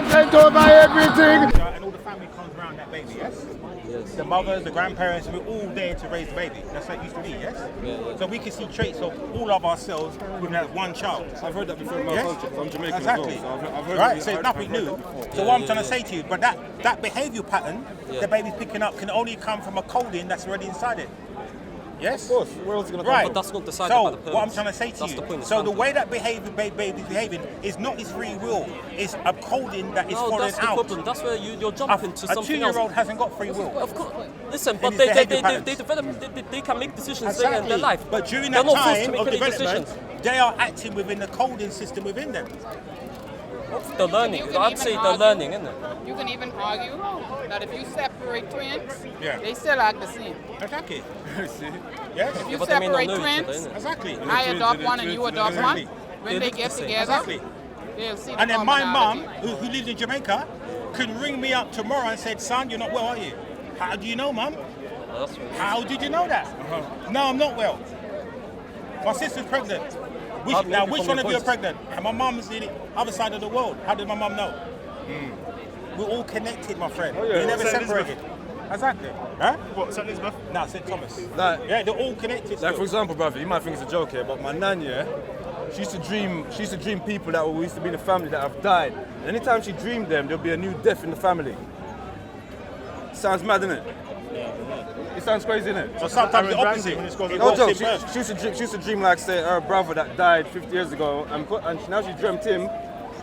content over everything. And all the family comes around that baby, yes? Yes. The mothers, the grandparents, we're all there to raise the baby. That's how it used to be, yes? Yeah. So we can see traits of all of ourselves with that one child. I've heard that before in my culture. I'm Jamaican exactly. as well. So I've heard right, so it's nothing new. So what I'm trying to say to you, but that behaviour pattern the baby's picking up can only come from a coding that's already inside it. Yes? Of course. Where else is it going to come right. from? But that's not decided so by the parents. what I'm trying to say to that's you, the point so the way that baby's behaving is not his free will. It's a coding that is falling that's the out. problem. That's where you're jumping to something else. A 2-year-old hasn't got free will. Of course. Listen, but they develop, they can make decisions in their life. But during They're that not forced to time make of any development, decisions. they are acting within the coding system within them. The learning. I'd say the learning, isn't it? You can even argue that if you separate twins, Yeah. they still act the same. Exactly. Yes. If you but they may not separate know each other, twins, innit? Exactly. I adopt one and you adopt one, Exactly. when They they look get the same. together, Exactly. they'll see the And then my mum, commonality. who lives in Jamaica, could ring me up tomorrow and said, "Son, you're not well, are you?" How do you know, Mum? That's right. How did you know that? No, I'm not well. My sister's pregnant. Now, which one of you are pregnant? And my mum's in the other side of the world. How did my mum know? We're all connected, my friend. We're never separated. Exactly. Huh? What, St. Elizabeth? No, St. Thomas. Like, Yeah, they're all connected. like still. for example, brother, you might think it's a joke here, but my nan, she used to dream people that used to be in the family that have died. And anytime she dreamed them, there'll be a new death in the family. Sounds mad, innit? It sounds crazy, innit? So sometimes the opposite when it's got No joke. in birth. She used to dream like, say, her brother that died 50 years ago, and now she dreamt him,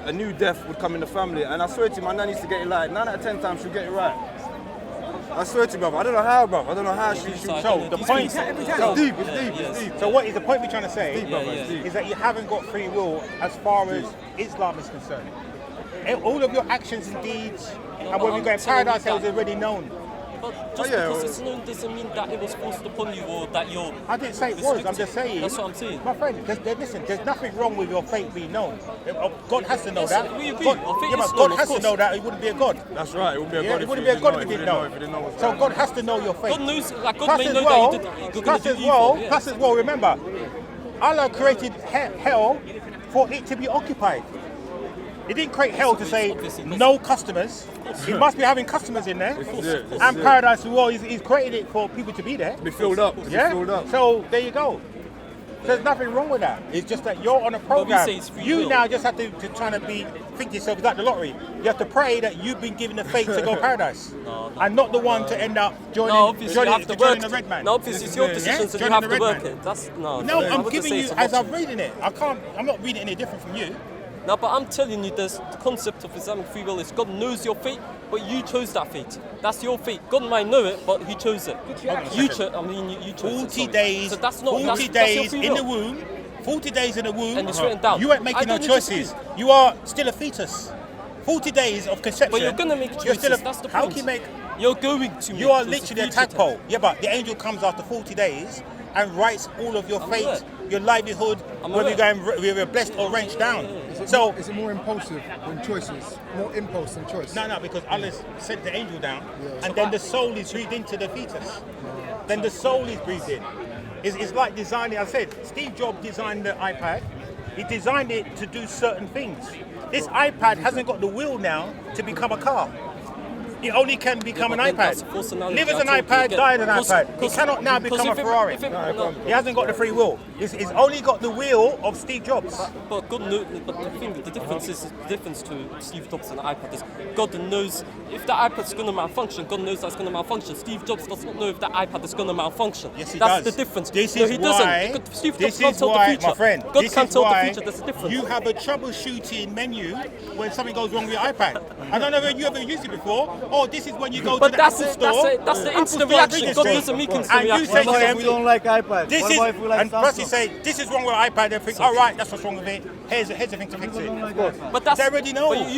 a new death would come in the family. And I swear to you, my nan used to get it right. 9 out of 10 times she'll get it right. I swear to you, brother. I don't know how, bro. I don't know how she. So the point, It's deep. So what is the point we're trying to say? It's deep. Is that you haven't got free will as far as Islam is concerned. All of your actions and deeds, and when we go in paradise, it was already known. But just because it's known doesn't mean that it was forced upon you or that you're. I didn't say it was. I'm just saying. That's what I'm saying. My friend, listen. There's nothing wrong with your fate being known. God has to know Yes, that. we agree. God, Our fate yeah, is but known, God of has to course. know that. It wouldn't be a God. That's right. It wouldn't be a Yeah, god. it wouldn't be a God if he didn't know. what's So going God on. has to know your fate. God knows, like God Plus may as know well, that you're going plus to do as evil. well, yeah. plus as well. Remember, Allah created hell for it to be occupied. He didn't create hell to say no customers. He must be having customers in there. And paradise as well, he's created it for people to be there. Be filled up. Yeah. Be filled up. So there you go. There's nothing wrong with that. It's just that you're on a program. say it's free You will. now just have to try to think yourself it's like the lottery. You have to pray that you've been given the fate to go paradise, and not the one to end up joining, No, obviously you have to work. the red man. No, obviously it's your decisions and you Joining have the to red work man. it. That's no. No, I I'm wouldn't giving say you it's a as I'm lottery. reading it. I'm not reading any different from you. No, but I'm telling you, there's the concept of Islamic free will is God knows your fate, but you chose that fate. That's your fate. God might know it, but He chose it. You chose. I mean, you chose 40 it. sorry. days. So that's not 40 that's days your free in the will. womb. 40 days in the womb. And it's written down. You ain't I making no don't choices. disagree. You are still a fetus. 40 days of conception. But you're gonna make You're still choices. That's the How point. can you make? You're going to. You make are choices. literally a Future tadpole. tense. Yeah, but the angel comes after 40 days and writes all of your fate, aware. your livelihood, I'm whether aware. you're going blessed or wrenched down. So Is it more impulsive than choices? More impulse than choice? no, because Allah sent the angel down, and then the soul is breathed into the fetus. Then the soul is breathed in. It's like designing. I said Steve Jobs designed the iPad. He designed it to do certain things. This iPad hasn't got the will now to become a car. It only can become but an then that's a iPad. false analogy. Live as an I told you iPad, again. die as an Because- iPad. It because- cannot now because become a if it- Ferrari. if it- no, He hasn't got the free will. It's only got the will of Steve Jobs. But God knows. But the difference is the difference to Steve Jobs and the iPad is God knows if the iPad's going to malfunction. God knows that's going to malfunction. Steve Jobs does not know if the iPad is going to malfunction. Yes, he that's does. the difference. This no, is he why. doesn't. Steve This Jobs can't is tell why, the future. my friend. God This can't is tell the why future. There's a difference. you have a troubleshooting menu when something goes wrong with your iPad. I don't know if you ever used it before. Oh, this is when you go But to the that's Apple it. That's Store. it. That's the Apple instant Store reaction. God registry. doesn't make instant And you reaction. say to them, we don't like iPad? this What is, if we like and plus you Samsung? say, this is wrong with iPad. They think, all right, that's what's wrong with it. Here's the thing to fix it. But that's, They already know. But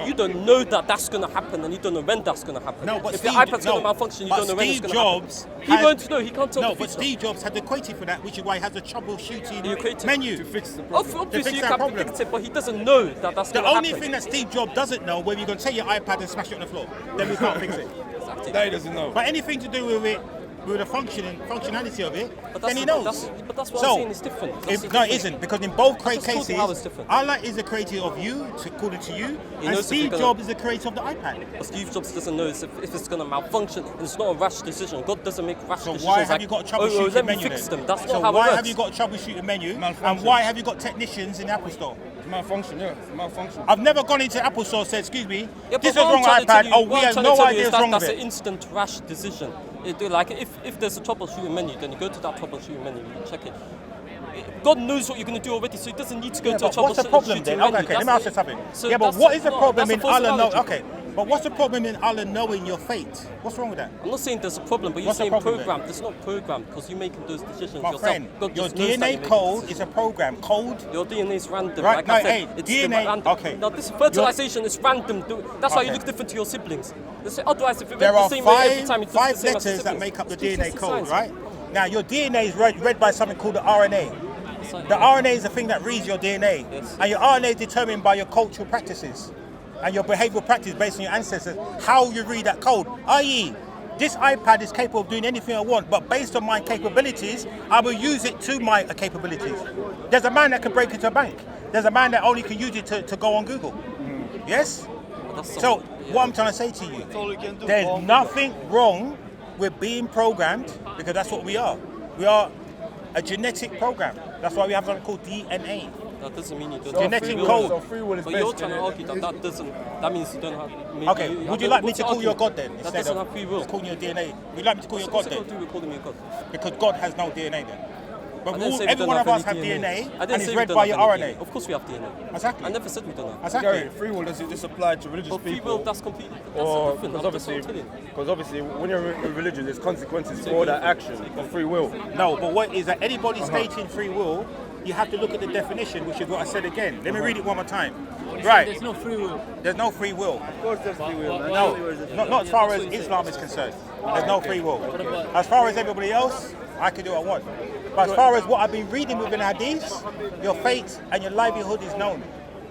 you don't know that that's going to happen, and you don't know when that's going to happen. No, but if Steve, the iPad's going no, to malfunction, you but don't know when it's Steve going to happen. Jobs He has- won't know. He can't tell No, the but future. Steve Jobs had the equator for that, which is why he has a troubleshooting created- menu. To fix the problem. Obviously, fix you that can problem. predict it, but he doesn't know that that's The going to only happen. thing that Steve Jobs doesn't know, whether you're going to take your iPad and smash it on the floor, then we can't fix it. That he doesn't know. But anything to do with it, with the functionality of it, But then he that's- knows. but that's what so, I'm saying is different. That's the No, it difference. isn't, because in both just told you how it's cases, different. Allah is the creator of you, according to you, He and knows if Steve you're gonna- Jobs is the creator of the iPad. But Steve Jobs doesn't know if it's going to malfunction. It's not a rash decision. God doesn't make rash So decisions. why have like, you got a oh, troubleshooting let me menu fix then? them. That's so not how why it works. have you got a troubleshooting menu? And Malfunction. why have you got technicians in the Apple Store? It's malfunction, yeah. It's malfunction. I've never gone into Apple Store and said, excuse me, Yeah, this is but what wrong I'm with trying to tell iPad. you- Oh, what we I'm have trying to no tell you idea is what's wrong that's with an it. instant rash decision. Like if there's a troubleshooting menu, then you go to that troubleshooting menu, you check it. God knows what you're going to do already, so he doesn't need to go to a But what's the troubleshooting problem then? menu. Okay, let me ask you something. So Yeah, but that's what is the not- problem that's in a false Allah know? analogy. Okay, but what's the problem in Allah knowing your fate? What's wrong with that? I'm not saying there's a problem, but you're What's the saying problem programmed. It's not programmed because you're making those decisions My yourself. friend, God your just knows that DNA you're making code decisions. is a program. Code. Your DNA is random. Right, Like no, I said, hey, it's DNA random. okay. Now, this fertilization is random. That's why you Okay. look different to your siblings. Otherwise, if it There went are the same way every time, five you look the same as your letters that siblings. make up the It's DNA consistent code, science. right? Now, your DNA is read by something called the RNA. Science. The RNA is the thing that reads your DNA. Yes. And your RNA is determined by your cultural practices and your behavioral practice based on your ancestors, how you read that code. I.e., this iPad is capable of doing anything I want, but based on my capabilities, I will use it to my capabilities. There's a man that can break into a bank. There's a man that only can use it to go on Google. Yes? That's So, yeah. what I'm trying to say to you, there's nothing wrong with being programmed, because that's what we are. We are a genetic program. That's why we have something called DNA. That doesn't mean you don't Genetic have free will. code. So free will is But best, you're trying to innit? argue that means you don't have. Maybe Okay, would you like me what's to your call you a argument? god then? That Instead doesn't of have free will. just calling you a DNA. Would you like me to call you a god What's it then? got to do with calling me a god? Because God has no DNA then. But I didn't say we every don't one of have us have any DNA, I and didn't it's say we read don't by have your any RNA. Of course we have DNA. Exactly. I never said we don't have. Exactly. Gary, free will, does it just apply to religious But free people? will, that's completely Or different. because obviously when you're in religion, there's consequences for that action of free will. No, but what is that anybody stating free will, you have to look at the definition, which is what I said again. Let me read it one more time. Right. There's no free will. There's no free will. Of course, there's free will, man. No, not as far as Islam is concerned. There's no free will. As far as everybody else, I can do what I want. But as far as what I've been reading within Hadith, your fate and your livelihood is known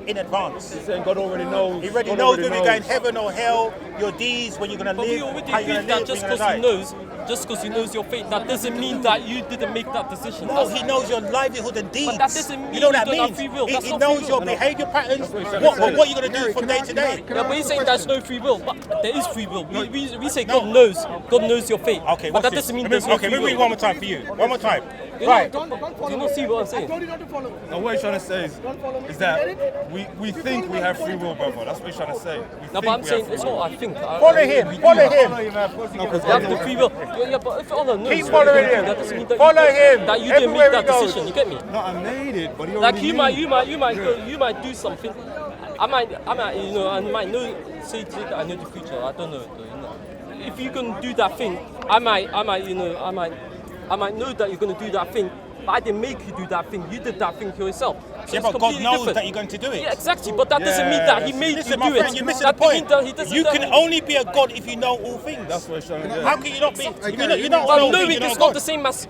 in advance. He's saying God already knows. He already God knows already whether you're going heaven or hell, your deeds, when you're going to But we live, already how you're agreed going to that live, just when you're because going he to die. knows, just because he knows your fate, that doesn't mean that you didn't make that decision. No, he knows your livelihood and deeds. that doesn't mean you know what that you don't have means? free will. That's He not knows free your will. behavior patterns, what he's trying to say. what you're going to do from day to day. Yeah, but he's saying there's no free will, but there is free will. We say God knows your fate. Okay, but what's that doesn't this? mean there's no Okay, free let me read will. one more time for you. One more time. You Right. know, do you not see what I'm saying? Now what he's trying to say is that we think we have free will, brother. That's what he's trying to say. No, but I'm saying it's not. I think. Follow him. Follow him. No, because you have the free will. Yeah, but if Allah knows, Keep following him. that doesn't mean that Follow you, him. that you didn't Everywhere make he that goes. decision. You get me? No, I made it, but he Like already you knew. might do something. I might, I might know. Say that I know the future. I don't know. Though, you know. If you're gonna do that thing, I might know that you're gonna do that thing. But I didn't make you do that thing. You did that thing for yourself. So Yeah, it's but God completely knows different. that you're going to do it. Yeah, exactly. But that doesn't mean that He made Listen, you my do friend, it. you're missing the That doesn't point. mean that He doesn't. You that can mean- only be a God if you know all things. That's what he's trying to do. How can you not be? If you don't you know But all things, knowing you're not is a not God. the same as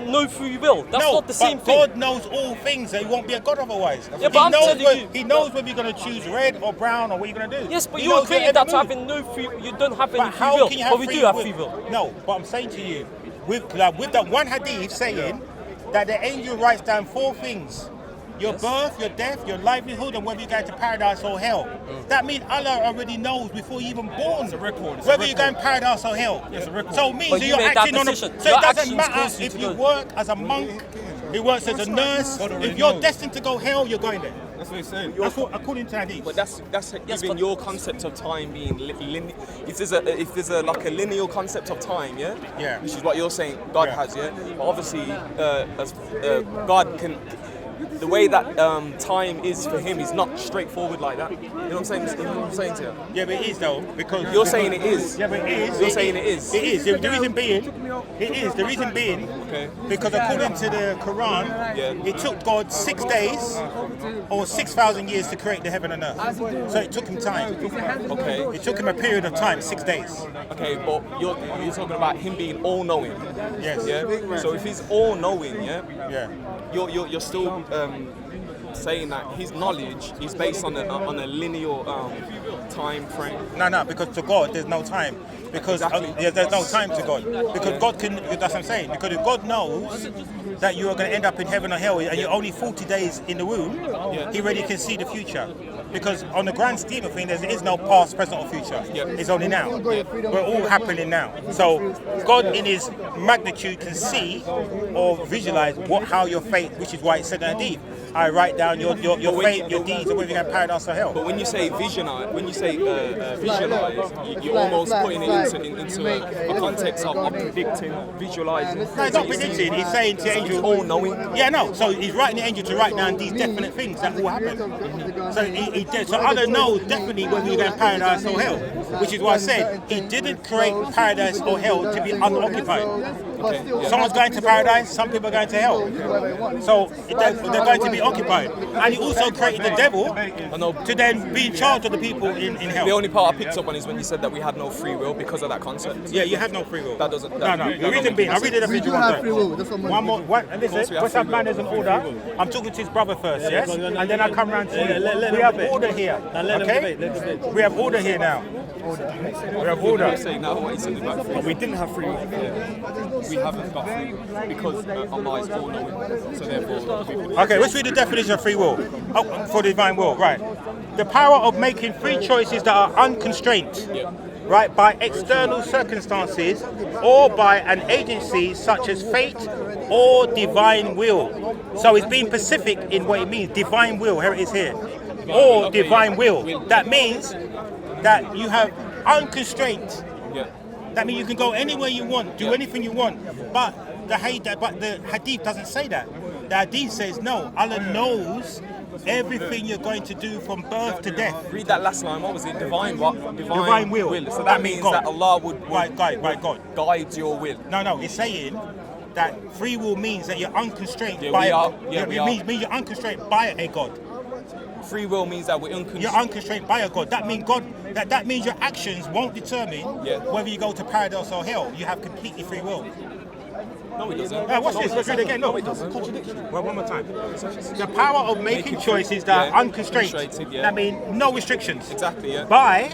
no free will. That's No, not the same but thing. God knows all things, so He won't be a God otherwise. Yeah, but I'm telling you- He knows whether you're going to choose red or brown or what you're going to do. Yes, but He you knows agree your that every move. having no free, you don't have any But free how will. can you have But we free do have will? free will. No, but I'm saying to you, with that one hadith saying that the angel writes down 4 things: your birth, your death, your livelihood, and whether you go to paradise or hell. That means Allah already knows before you're even born whether you're going paradise or hell. So it means But that you you're made that acting on a. decision. So Your it doesn't actions matter cause you if to you go. work as a monk, he works as a nurse. If you're destined to go hell, you're going there. That's what he's saying. That's what, according to hadith. But that's Yes, giving but- your concept of time being if there's a like a linear concept of time, yeah, Yeah. which is what you're saying God Yeah. has, yeah. But obviously, God can. The way that time is for Him is not straightforward like that. You know what I'm saying? You know what I'm saying to you? Yeah, but it is though, because You're saying it is. Yeah, but it is. You're saying it is. It is. The reason being, it is. The reason being, Okay. because according to the Quran, Yeah. it took God 6 days or 6,000 years to create the heaven and earth. So it took him time. Okay. It took him a period of time, 6 days. Okay, but you're talking about Him being all-knowing. Yes. Yeah. So if He's all-knowing, yeah, Yeah. you're still saying that His knowledge is based on a linear time frame. No, because to God there's no time. Because Exactly. there's no time to God. Because God God can, that's what I'm saying, because if God knows that you are going to end up in heaven or hell and you're only 40 days in the womb, he already can see the future. Because on the grand scheme of things, there is no past, present or future. It's only now. We're all happening now. So God in his magnitude can see or visualize how your fate, which is why it said in the deed, I write down your fate, your deeds, and whether you're in paradise or hell. But when you say visualize, you're almost putting it into a context of predicting, visualizing. No, it's not predicting. He's saying to the angel, all knowing. Yeah, no. So he's writing the angel to write down these definite things that will happen. So Allah knows definitely whether you're going to paradise or hell, which is why I said he didn't create paradise or hell to be unoccupied. Someone's going to paradise, some people are going to hell. So they're going to be occupied. And he also created the devil to then be in charge of the people in hell. The only part I picked up on is when you said that we had no free will because of that concept. Yeah, you have no free will. That doesn't. No. The reason being, I'll read it a We do have free will. That's what one more. Listen, let's have manners and order. I'm talking to his brother first, yes? And then I come round to you. We have order here. Okay? We have order here now. We have order. We didn't have free will. We haven't got free will because Allah is all knowing. So therefore. Okay, let's read the definition of free will. For the divine will, right. The power of making free choices that are unconstrained. Right, by external circumstances or by an agency such as fate or divine will. So it's being specific in what it means, divine will, here it is here. Or divine will. That means that you have unconstrained. That means you can go anywhere you want, do anything you want. But the hadith doesn't say that. The hadith says no, Allah knows everything you're going to do from birth to death. Read that last line. What was it? Divine what? Divine will. So that means that Allah would guide your will. No. It's saying that free will means that you're unconstrained by it means you're unconstrained by a God. Free will means that we're unconstrained. You're unconstrained by a God. That means that means your actions won't determine whether you go to paradise or hell. You have completely free will. No, it doesn't. Watch this. Let's read it again. No, it doesn't. Contradiction. Well, one more time. The power of making choices that are unconstrained. That means no restrictions. Exactly. Yeah. By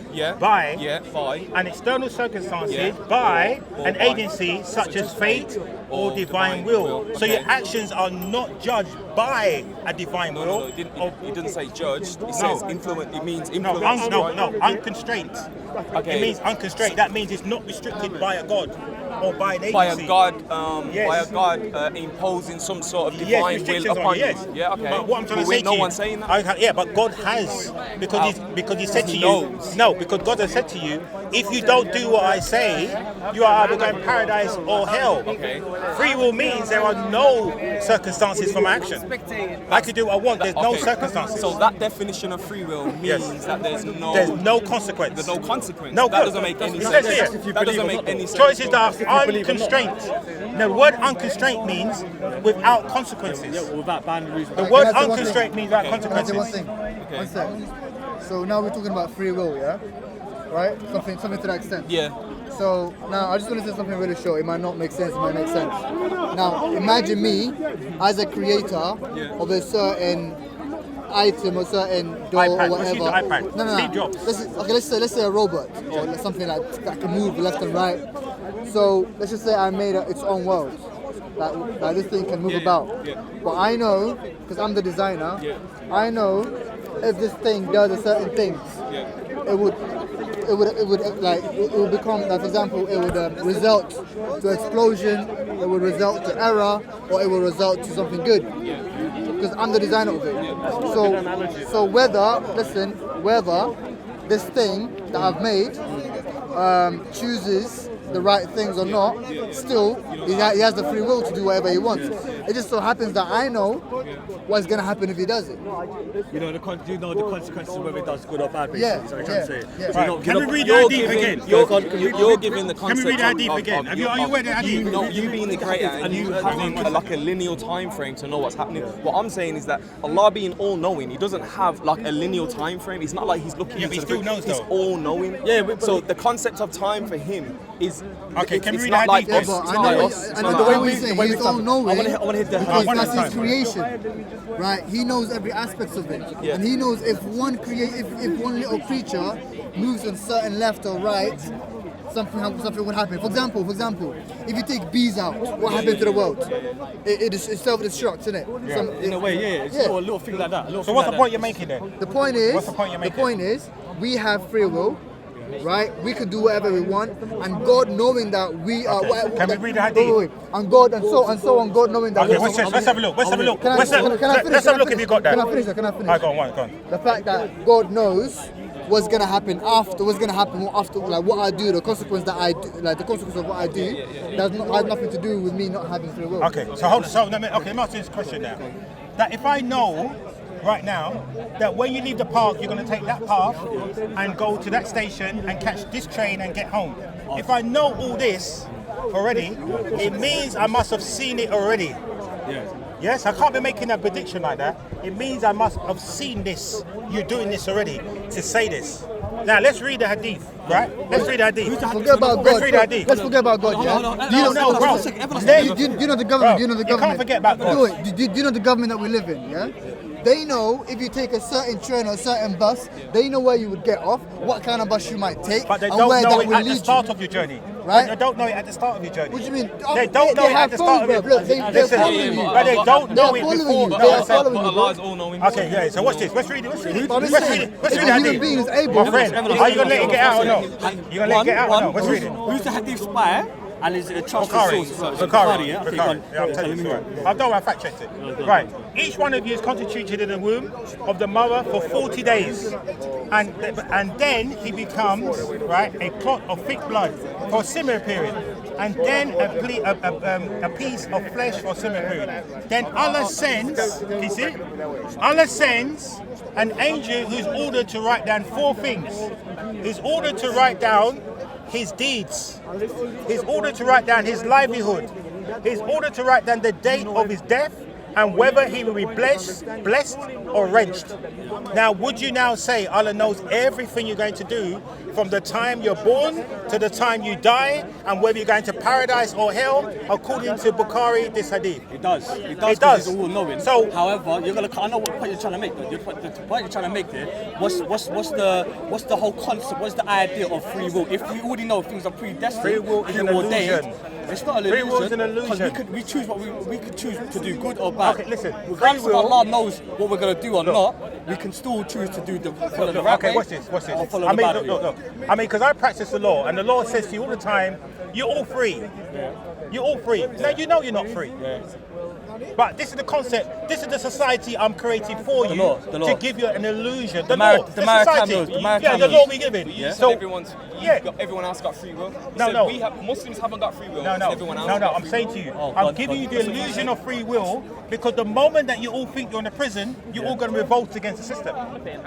an external circumstances, by an agency such as fate or divine will. So your actions are not judged by a divine will. No, it didn't say judged. It says influence. It means influence. No, unconstrained. Okay. It means unconstrained. That means it's not restricted by a God or by an agency. By a God imposing some sort of divine will upon you. Yeah, okay. But what I'm trying to say to you, no one's saying that. But God has, because He said to you, no, because God has said to you, if you don't do what I say, you are either going paradise or hell. Okay. Free will means there are no circumstances for my action. I can do what I want. There's no circumstances. So that definition of free will means that there's no consequence. There's no consequence. No, that doesn't make any sense. That doesn't make any sense. Choices that are unconstrained. The word unconstrained means without consequences. Without boundaries. The word unconstrained means without consequences. One thing. One second. So now we're talking about free will, yeah? Right? Something to that extent. Yeah. So now I just want to say something really short. It might not make sense, it might make sense. Now imagine me as a creator of a certain item or certain doll iPad. or whatever. iPad. No. Steve Jobs. Let's say a robot or something that can move left and right. So let's just say I made its own world. Like this thing can move about. But I know, because I'm the designer, I know if this thing does a certain things, it would become, like, for example, it would result to explosion, it would result to error, or it will result to something good. Because I'm the designer of it. So whether this thing that I've made chooses the right things or not, still he has the free will to do whatever he wants. It just so happens that I know what's going to happen if he does it. You know the consequences of whether it does good or bad, basically. Yeah, That's what I'm trying to say. yeah. So Can we read the hadith again? You're giving the concept. Can we read the hadith again? Are you aware of the hadith? You being the creator and you having like a linear time frame to know what's happening. What I'm saying is that Allah being all-knowing, He doesn't have like a linear time frame. It's not like He's looking into He still knows He's though. all-knowing. Yeah, so the concept of time for Him is Okay, can we read not the like hadith? us. Yeah, It's but not I know, like us. It's I not know like the us. way we say he's all knowing I wanna hit the because one that's at a his time. creation, right? He knows every aspect of it, Yeah. and he knows if one little creature moves on certain left or right something would happen. For example, if you take bees out, what happened to the world? It self-destructs, isn't it? In a way, yeah. It's a little thing like that. So what's the point you're making then? The point is, What's the point you're making? We have free will, right? We can do whatever we want, and God knowing that we are. Can we read the hadith? Wait. And God and so on. God knowing that. Okay, let's have a look. Let's have a look. Let's have a look if you got that. Can I finish? Alright, go on. The fact that God knows what's gonna happen after, like what I do, the consequence that I do, like the consequence of what I do, has nothing to do with me not having free will. Okay, so hold on. Let me ask you this question now. That if I know right now that when you leave the park, you're going to take that path and go to that station and catch this train and get home. If I know all this already, it means I must have seen it already. Yes, I can't be making a prediction like that. It means I must have seen this. You're doing this already to say this. Now let's read the hadith, right? Let's read the hadith. Forget about God. Let's read the hadith. Let's forget about God. Yeah? Do you know, bro? Do you know the government? Do you know the government? You can't forget about God. Do you know the government that we live in? Yeah. They know if you take a certain train or a certain bus, they know where you would get off, what kind of bus you might take, but they and don't where know that it will at the lead start you. of your journey. Right? They don't know it at the start of your journey. What do you mean? They don't know it at the start of it. Look, they're following you. But they don't know it before. They are following you. Allah's all-knowing. Okay, yeah. So watch this. Let's read it. Let's read it. But I'm Let's saying, read it. Let's if read a the human being is hadith. able, My friend, are you gonna let it get out or no? You gonna let it get out or no? Let's read it. Who's the hadith spy? And is it a trusted Bukhari. source? Bukhari. Yeah, okay, Bukhari. go Yeah, on. I'll tell you me the story. more. I've done. I fact checked it. Right. Each one of you is constituted in the womb of the mother for 40 days, and then he becomes right a clot of thick blood for a similar period, and then a piece of flesh for a similar period. Then Allah sends. You see, Allah sends an angel who's ordered to write down 4 things. He's ordered to write down his deeds. He's ordered to write down his livelihood. He's ordered to write down the date of his death and whether he will be blessed or wrenched. Now, would you now say Allah knows everything you're going to do from the time you're born to the time you die, and whether you're going to paradise or hell, according to Bukhari, this hadith? It does. It It does. does. It's all knowing. So- however, you're gonna. I know what point you're trying to make. Though. The point you're trying to make there. What's the whole concept? What's the idea of free will? If we already know things are predestined, Free will is an preordained, illusion. It's not an Free illusion. will is an 'cause illusion. we choose what we could choose to do, good or bad. Okay, listen. Regardless Free of will- Allah knows what we're gonna do or not, we can still choose to do follow the right Okay, way. watch this. Or follow I the mean, bad way. look. I mean, because I practice the law, and the law says to you all the time, you're all free. You're all free. Now you know you're not free. But this is the concept. This is the society I'm creating for you law. to give you an illusion. The Mar- law, the the maritime society. laws, the Yeah, maritime the law laws. we give it. You said So everyone else got free will. You No, said no. Muslims haven't got free will. No, and everyone else no. got I'm free saying will. to you, Oh, I'm God, giving you God. the illusion of free will because the moment that you all think you're in a prison, you're all going to revolt against the system.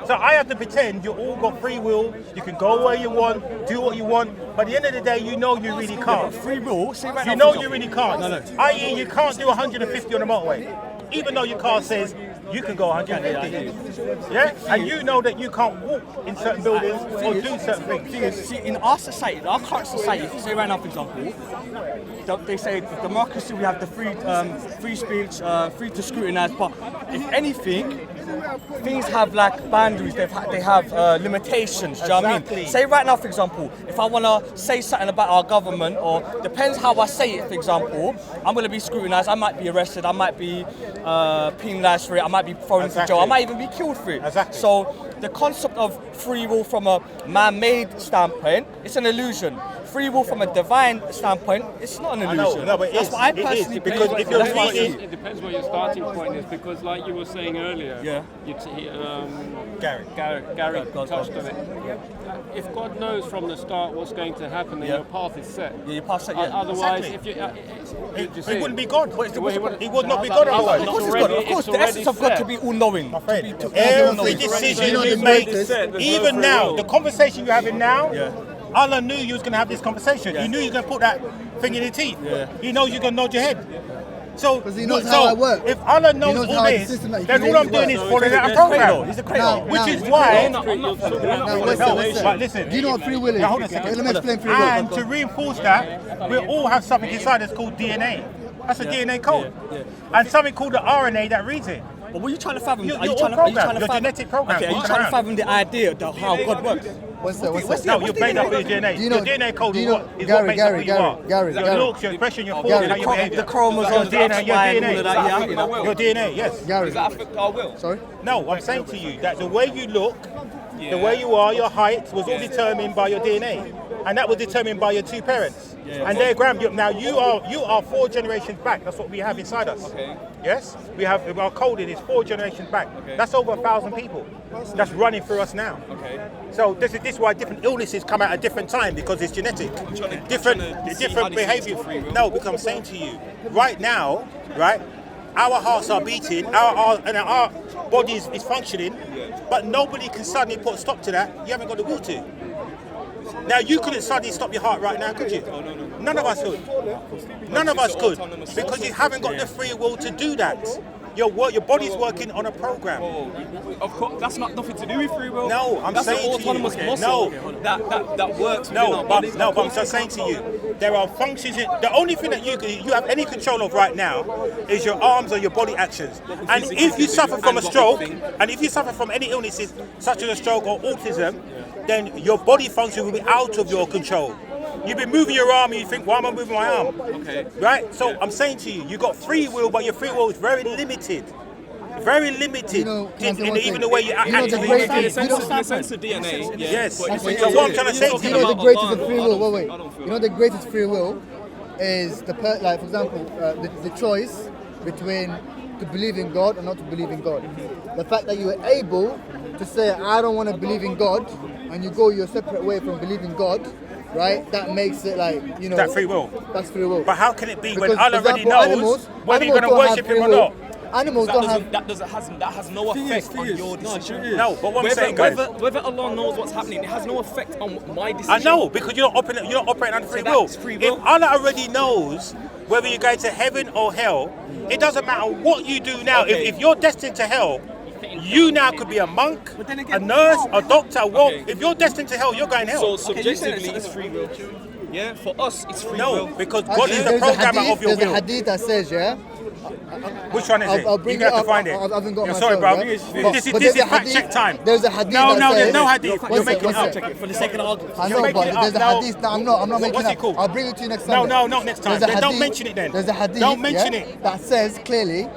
So I have to pretend you all got free will. You can go where you want, do what you want, but at the end of the day, you know you really can't. Free will. Say right You now, know for you really example- can't. No. I.e., you can't do 150 on the motorway, even though your car says you can go 150. Yeah, and you know that you can't walk in certain buildings or do certain things. Thing is, see, in our society, in our current society, say right now, for example, they say democracy, we have the free speech, free to scrutinize. But if anything, things have like boundaries. They have limitations. Do you know what I Exactly. mean? Say right now, for example, if I want to say something about our government, or depends how I say it. For example, I'm going to be scrutinized. I might be arrested. I might be penalized for it. I might be thrown into jail. I might even be killed for it. Exactly. So the concept of free will from a man-made standpoint, it's an illusion. Free will from a divine standpoint, it's not an illusion. no, but it that's is. what I It is, personally because believe. if you're That's what I reading- see. It depends what your starting point is, because like you were saying earlier, Yeah. Gary. Gary God, touched God. on it. If God knows from the start what's going to happen, then Yeah. your path is set. Yeah, you pass that, yeah. Otherwise, Exactly. if you, He wouldn't be God. What's the- Well, He would not be God Of otherwise. course, It's it's God. Of already- course, it's the essence of God already to be all-knowing. My friend, To be every all-knowing. decision You know you the make, greatest- even now, the conversation you're having now, Yeah. Allah knew you was going to have this conversation. Yeah. He knew you was going to put that thing in your teeth. Yeah. He knows you're going to nod your head. So, 'Cause he knows so how I work. if Allah knows knows all how the this, system that he then all I'm created doing is works. following that He's a cradle. program. He's a cradle. Which is Now, why. Now, But listen. Do you know what free will is? Now, hold on a second. Let me explain free will. And to reinforce that, we all have something inside that's called DNA. That's a DNA code. And something called the RNA that reads it. But what are you trying to fathom? You're Are you all trying to programmed. You're fathom? genetic programmed. Okay, are you Walking trying to around. fathom the idea of how God works? What's that? No, you're made up with your DNA. Do you know- Your DNA code do you is know- what makes Gary, up who Gary, you are. Gary, Your Gary. looks, your expression, your Gary. thoughts, how your behaviour. The chromosomes, Your DNA, your your and all of that, yeah, you know. Your DNA, yes. Gary. Does that affect our will? Sorry? No, I'm saying to you that the way you look, the way you are, your height was all determined by your DNA, and that was determined by your two parents. And their now you are 4 generations back. That's what we have inside us. Okay. Yes, we have our coding is 4 generations back. That's over 1,000 people. That's running through us now. Okay. So this is why different illnesses come out at different time because it's genetic. Different behaviour. No, because I'm saying to you, right now, right, our hearts are beating, our body is functioning, but nobody can suddenly put a stop to that. You haven't got the will to. Now you couldn't suddenly stop your heart right now, could you? None of us could. None of us could because you haven't got the free will to do that. Your body's working on a program. Of course, that's not nothing to do with free will. No, I'm that's saying an to you. autonomous muscle that works within our bodies. But I'm just saying to you, there are functions. The only thing that you have any control of right now is your arms or your body actions. And if you suffer from a stroke, and if you suffer from any illnesses such as a stroke or autism, then your body function will be out of your control. You've been moving your arm and you think, why am I moving my arm? Okay. Right? So I'm saying to you, you've got free will, but your free will is very limited. Very limited You know, can I say one even thing? the way you act. You know the actually. great- In the You know- sense of DNA, Yes. But So if what you're- I'm trying to say you're to You you, know the about greatest Allah, of free I will. don't Wait. feel You know the greatest free will is like for example, the choice between to believe in God or not to believe in God. The fact that you are able to say I don't want to believe in God, and you go your separate way from believing God, right? That makes it like that free will. That's free will. But how can it be when Because, Allah for already example, knows whether you're going to don't have worship free Him or will. not? Animals don't have. That has no effect on your decision. No, but what I'm saying, guys, Whether Allah knows what's happening, it has no effect on my decision. I know because you're not operating under free will. that's free will? If Allah already knows whether you're going to heaven or hell, it doesn't matter what you do now. Okay. If you're destined to hell, you now could be a monk, a nurse, a doctor. Well, Okay. if you're destined to hell, you're going hell. So subjectively, it's free will. Yeah, for us, it's free No, will. because God Actually, is the there's a programmer hadith- of your There's will. a hadith that says, yeah. Which one is it? I'll bring You're going to it have to up. find it. I haven't got Yeah, my sorry, phone, bro. right? This But is there's a fact hadith- check time. There's a hadith No, that no, says, there's no hadith. One You're sec, making it one up. sec. For the sake of the argument. I You're know, making but it up. there's a No. hadith. No, I'm not making What's it it called? I'll bring it to you next No, Sunday. no, not next time. There's a Then don't hadith- mention it then. There's a hadith. Don't mention yeah, it. that says clearly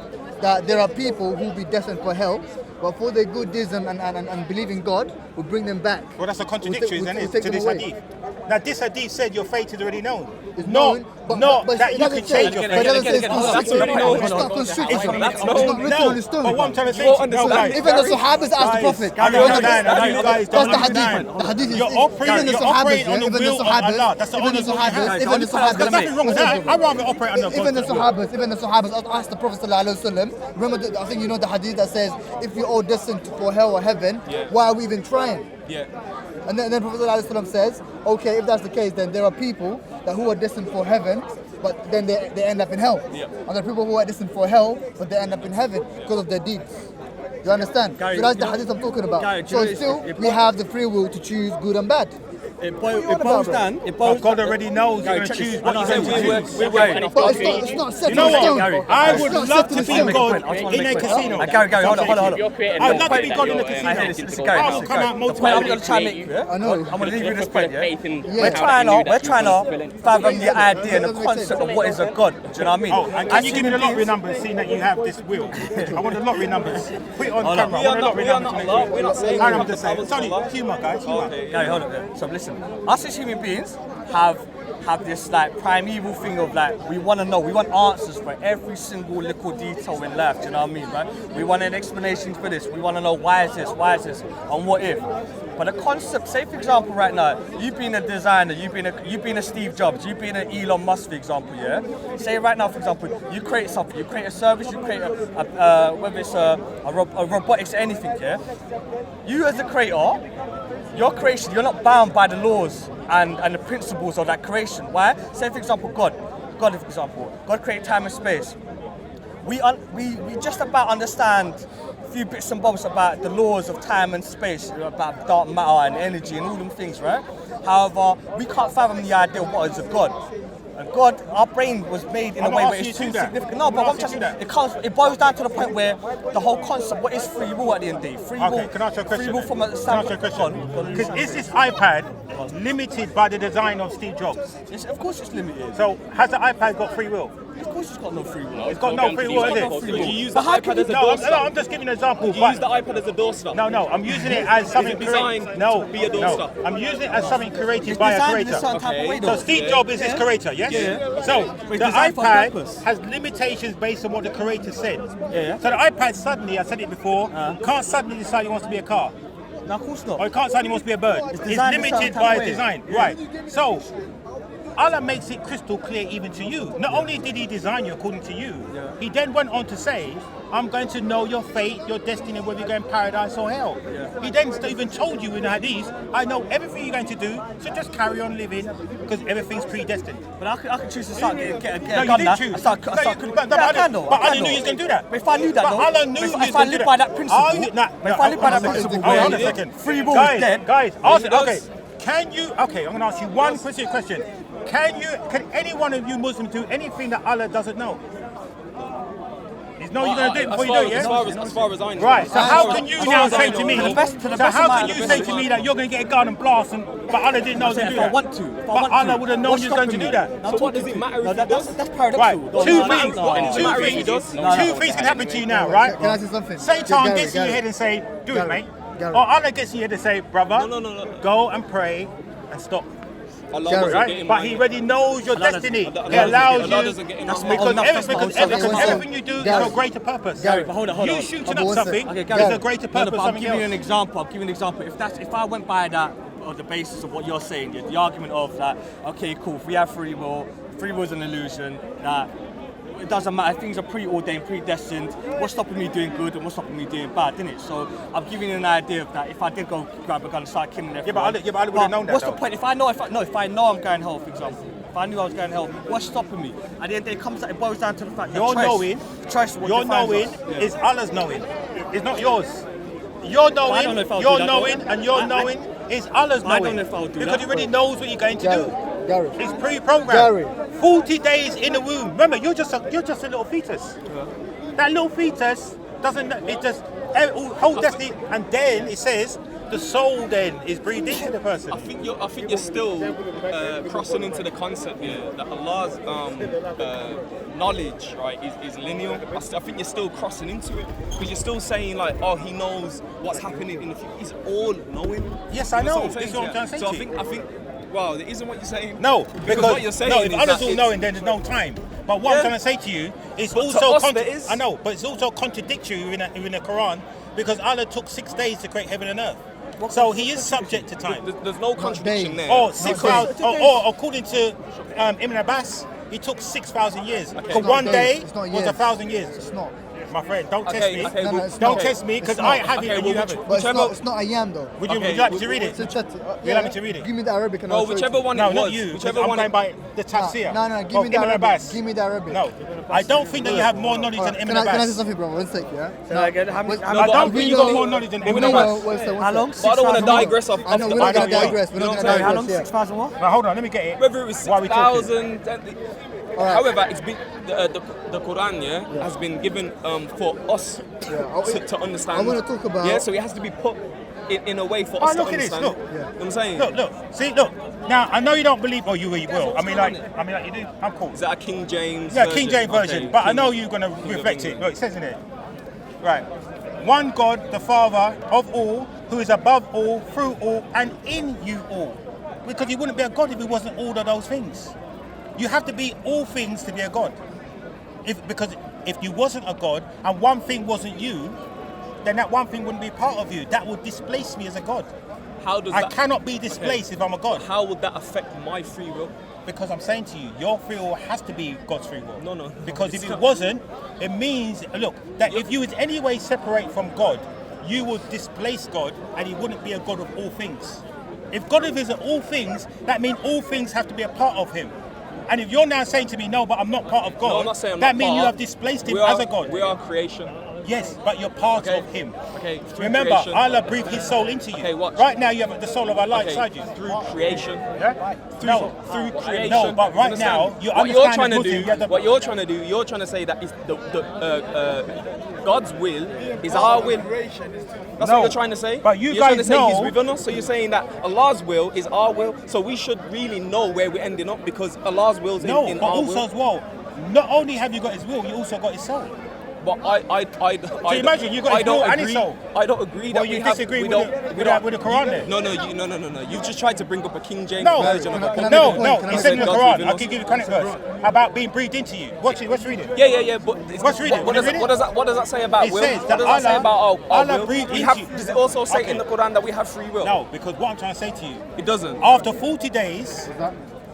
that there are people who will be destined for hell, but for their good deeds and believe in God, will bring them back. Well, that's a contradiction, isn't We'll it, take to them this away. hadith? Now, this hadith said your fate is already known. It's Not known, but that it you doesn't can say- change your but fate. it doesn't say it's That's constricted. already known. It's not constricted. That's known. It's not written on the stone. But what I'm trying to say You to won't you, no, understand guys, Even the Sahabas asked the Prophet. I don't understand. I know you guys That's don't the understand. hadith. The hadith is You're even operating the you're Sahabas, operating on yeah, the will of Allah. That's the even only the rule you have. Sahabas, even the There's Sahabas. nothing wrong with that. I'd rather operate under Even the God's will. Sahabas asked the Prophet ﷺ, remember, I think you know the hadith that says, if you're all destined for hell or heaven, why are we even trying? Yeah. And then Prophet ﷺ says, okay, if that's the case, then there are people who are destined for heaven, but then they end up in hell. Yeah. And there are people who are destined for hell, but they end up in heaven because of their deeds. You understand? Gary, so that's you the know- hadith I'm talking about. Gary, do you so know still, it- we have the free will to choose good and bad. It on boils about, bro? down. It But boils God already knows you're Gary, going to check this. choose what I you're know, going to we're- choose. we're- But it's not set You know in what? stone. Gary, I It's would not love set to in be stone. God in a casino. Gary, hold on. I would love to be God in a casino. This is Gary. I'll come out The multiple point I'm ways. going to try and make, yeah? I know. I'm going to leave you with this point, yeah? Yeah. We're trying to fathom the idea and the concept of what is a God. Do you know what I mean? Oh, and can you give me the lottery numbers, seeing that you have this wheel? I want the lottery numbers. Put it on camera. I want the lottery numbers. We're not saying I'm just saying. It's only humour, guys. Humour. Gary, hold on. Yeah. So listen, us as human beings have this like primeval thing of like we want to know, we want answers for every single little detail in life. Do you know what I mean, right? We want an explanation for this. We want to know why is this, and what if. But the concept, say for example, right now, you've been a designer, you've been a Steve Jobs, you've been an Elon Musk, for example, yeah. Say right now, for example, you create something, you create a service, you create whether it's a robotics, anything, yeah. You as the creator, your creation, you're not bound by the laws and the principles of that creation. Why? Say for example, God, for example, God created time and space. We just about understand a few bits and bobs about the laws of time and space, about dark matter and energy and all them things, right? However, we can't fathom the idea of what is a God. And God, our brain was made in I'm a way not where asking it's you too to do that. significant. No, I'm but not what I'm asking just you to do it boils down to the point where the whole concept, what is free will at the end of the day? Free will. Okay, can I ask you a question? Free will then? from a Can I ask you a question? Go on, Because is this iPad limited by the design of Steve Jobs? Yes, of course it's limited. So has the iPad got free will? Of course it's got no free will. It's got no free will, is it? Would you use the But how iPad can as a No, door stop? I'm just giving an example. Would you but- use the iPad as a door stop? No, I'm using it as something it designed created. to be a doorstop? I'm using it as something created It's by a designed in a creator. certain type of way, So though. Steve Jobs is his creator, yes? Yeah. So But the it's designed for a iPad purpose. has limitations based on what the creator said. Yeah. So the iPad suddenly, I said it before, can't suddenly decide he wants to be a car. No, of course not. Or he can't suddenly wants to be a bird. It's designed a limited certain type by of his way. design. Yeah. Right. So Allah makes it crystal clear even to you. Not only did he design you according to you, he then went on to say, I'm going to know your fate, your destiny, whether you go in paradise or hell. He then even told you in the hadith, I know everything you're going to do, so just carry on living because everything's predestined. But I could choose to start getting No, a you gun didn't now. choose. I start No, cutting. but Yeah, I Allah can though. but I Allah can knew he was though. going to do that. But if I knew that But though, Allah knew he was if going I to do live that. by that principle, Are you- nah, but if I live by that nah, principle, hold on a where second. free will is dead. Guys, He ask, does. okay. Can you? Okay, I'm going to ask you one question. Can any one of you Muslims do anything that Allah doesn't know? There's no, you're going to do it before you do it, yeah? As far as I know. Right, so how can you now say to me, To the best so of how my can you say to me that you're going to get a gun and blast, but Allah didn't know to do If I that? want to, But Allah would have known you was going to do that. So what does it matter if he that's does? paradoxical. Right, No, two no, no, things, no, no. two things can happen to you now, right? Can I say something? Satan Gary, gets in your Gary. head and say, do it, Gary, mate. Gary. Or Allah gets in your head and say, brother, No. go and pray and stop. Allah Gary. doesn't get Right? in But my He head. already knows your Allah destiny. doesn't- He allows Allah you doesn't get in That's my my head. own because enough, that's my own because subject. everything you do is Gary. for a greater purpose. Gary, But hold on. You shooting Okay, up one sec. something Okay, is Gary. a greater No, purpose but for I'm something giving you an else. example. If I went by that on the basis of what you're saying, the argument of that, okay, cool. If we have free will is an illusion. That it doesn't matter. Things are preordained, predestined. What's stopping me doing good and what's stopping me doing bad, isn't it? So I'm giving you an idea of that. If I did go grab a gun and start killing everyone, but Allah would've known that, What's though. the point? If I know I'm going hell, for example. If I knew I was going hell, what's stopping me? At the end of the day, it boils down to the fact that Your choice knowing, what your defines knowing us. Yeah. is Allah's knowing. It's not yours. Your I don't know knowing, if I'll your do that, knowing, though. and your I- knowing is Allah's I knowing. don't know if I'll do because that, He already but- knows what you're going to Gary, do. Gary. It's pre-programmed. Gary. 40 days in the womb. Remember, you're just a little fetus. That little fetus doesn't. It just whole destiny, and then it says the soul then is breathed into the person. I think you're still crossing into the concept here that Allah's knowledge, right, is linear. I think you're still crossing into it because you're still saying like, oh, He knows what's happening in the future. He's all knowing. Yes, I You know. what I'm saying This is what I'm trying to say So to you. I think, wow, that isn't what you're saying. No, because what you're saying no, if is Allah's that all it's- knowing, then there's no time. But what I'm Yeah. trying to say to you is But to also us there is. I know, but it's also contradictory in the Quran because Allah took 6 days to create heaven and earth. So He is subject to time. There's no contradiction days. there. Or Not 6,000, days. or according to Ibn Abbas, he took 6,000 years. It's So not one days, day it's not was years. 1,000 years. It's not. My friend, don't test Okay, me. okay, No, well, it's Don't not. test me because It's not. I have it Okay, and well, you haven't. But Whichever- it's not a yam though. Would you Okay, like me to well, read It's a it? chat. You like me to read it? Give me the Arabic and Well, I'll show it to whichever you. one No, it not was. you. Whichever I'm one. going by the tafsir. No, give of me the Ibn Arabic. Abbas. Give me the Arabic. No, I don't think that you have more knowledge than Alright, Ibn can I say Abbas. something, bro? One sec, yeah? Say again, how many- Wait, how No, I but don't we think you don't got need- more knowledge than we Ibn don't Abbas. need- One sec. How long? But I don't want to 6,000 what? digress off. I know, we're I not know going to you are. digress. We're You know not what going I'm to saying? How long? digress, yeah. 6,000 what? Now hold on, let me get it. Whether it was While we talking. 6,000, however, it's been the Quran, has been given for us to understand. I want to talk about. Yeah, so it has to be put in a way for Oh, us to look at this, understand. look. You know what I'm saying? Look. See, look. Now I know you don't believe, or you will. I mean, like you do. I'm cool. Is that a King James? Yeah, version? King James version. Okay, But I King- know you're gonna King of reflect it. England. Look, it says in it. Right. One God, the Father of all, who is above all, through all, and in you all. Because He wouldn't be a God if He wasn't all of those things. You have to be all things to be a God. Because if you wasn't a God and one thing wasn't you, then that one thing wouldn't be part of you. That would displace me as a God. How does I that? cannot be displaced if I'm a God. How would that affect my free will? Because I'm saying to you, your free will has to be God's free will. No. Because if It's it not. wasn't, it means, look, that if you was any way separate from God, you would displace God and He wouldn't be a God of all things. If God is all things, that means all things have to be a part of Him. And if you're now saying to me, no, but I'm not part of God, No, I'm not saying I'm that not means part you of- have displaced Him We are- as a God. We are creation. Yes, but you're part of him. Okay. Through Remember, creation. Allah breathed His soul into you. Okay, watch. Right now, you have the soul of Allah inside you. Through creation. Yeah? Through creation. No, but right Understand? now, you what you're trying understand to do. the Muslim, What you're trying to do. You're trying to say that it's God's will is our will. That's No, what you're trying to say. but you you're trying to guys say know- He's within us. So you're saying that Allah's will is our will. So we should really know where we're ending up because Allah's will's No, in but our also will. as well, not only have you got His will, you also got His soul. But I imagine you got I His don't will and agree. His soul. I don't agree that Well, you we have. disagree we with don't, the- we with don't- the- with the Quran then? No. You've just tried to bring up a King James No, version of Can I- a can I no, make a no. point? Can I It make said a in the God's Quran. within I us. can give you a context verse about being breathed into you. Watch it. Let's read it. Yeah. But Let's read it. What does Read it. what does that say about It will? says What that does that say Allah- about our Allah will? breathed We into have, you. does it also say Okay. in the Quran that we have free will? No, because what I'm trying to say to you, It doesn't. after 40 days,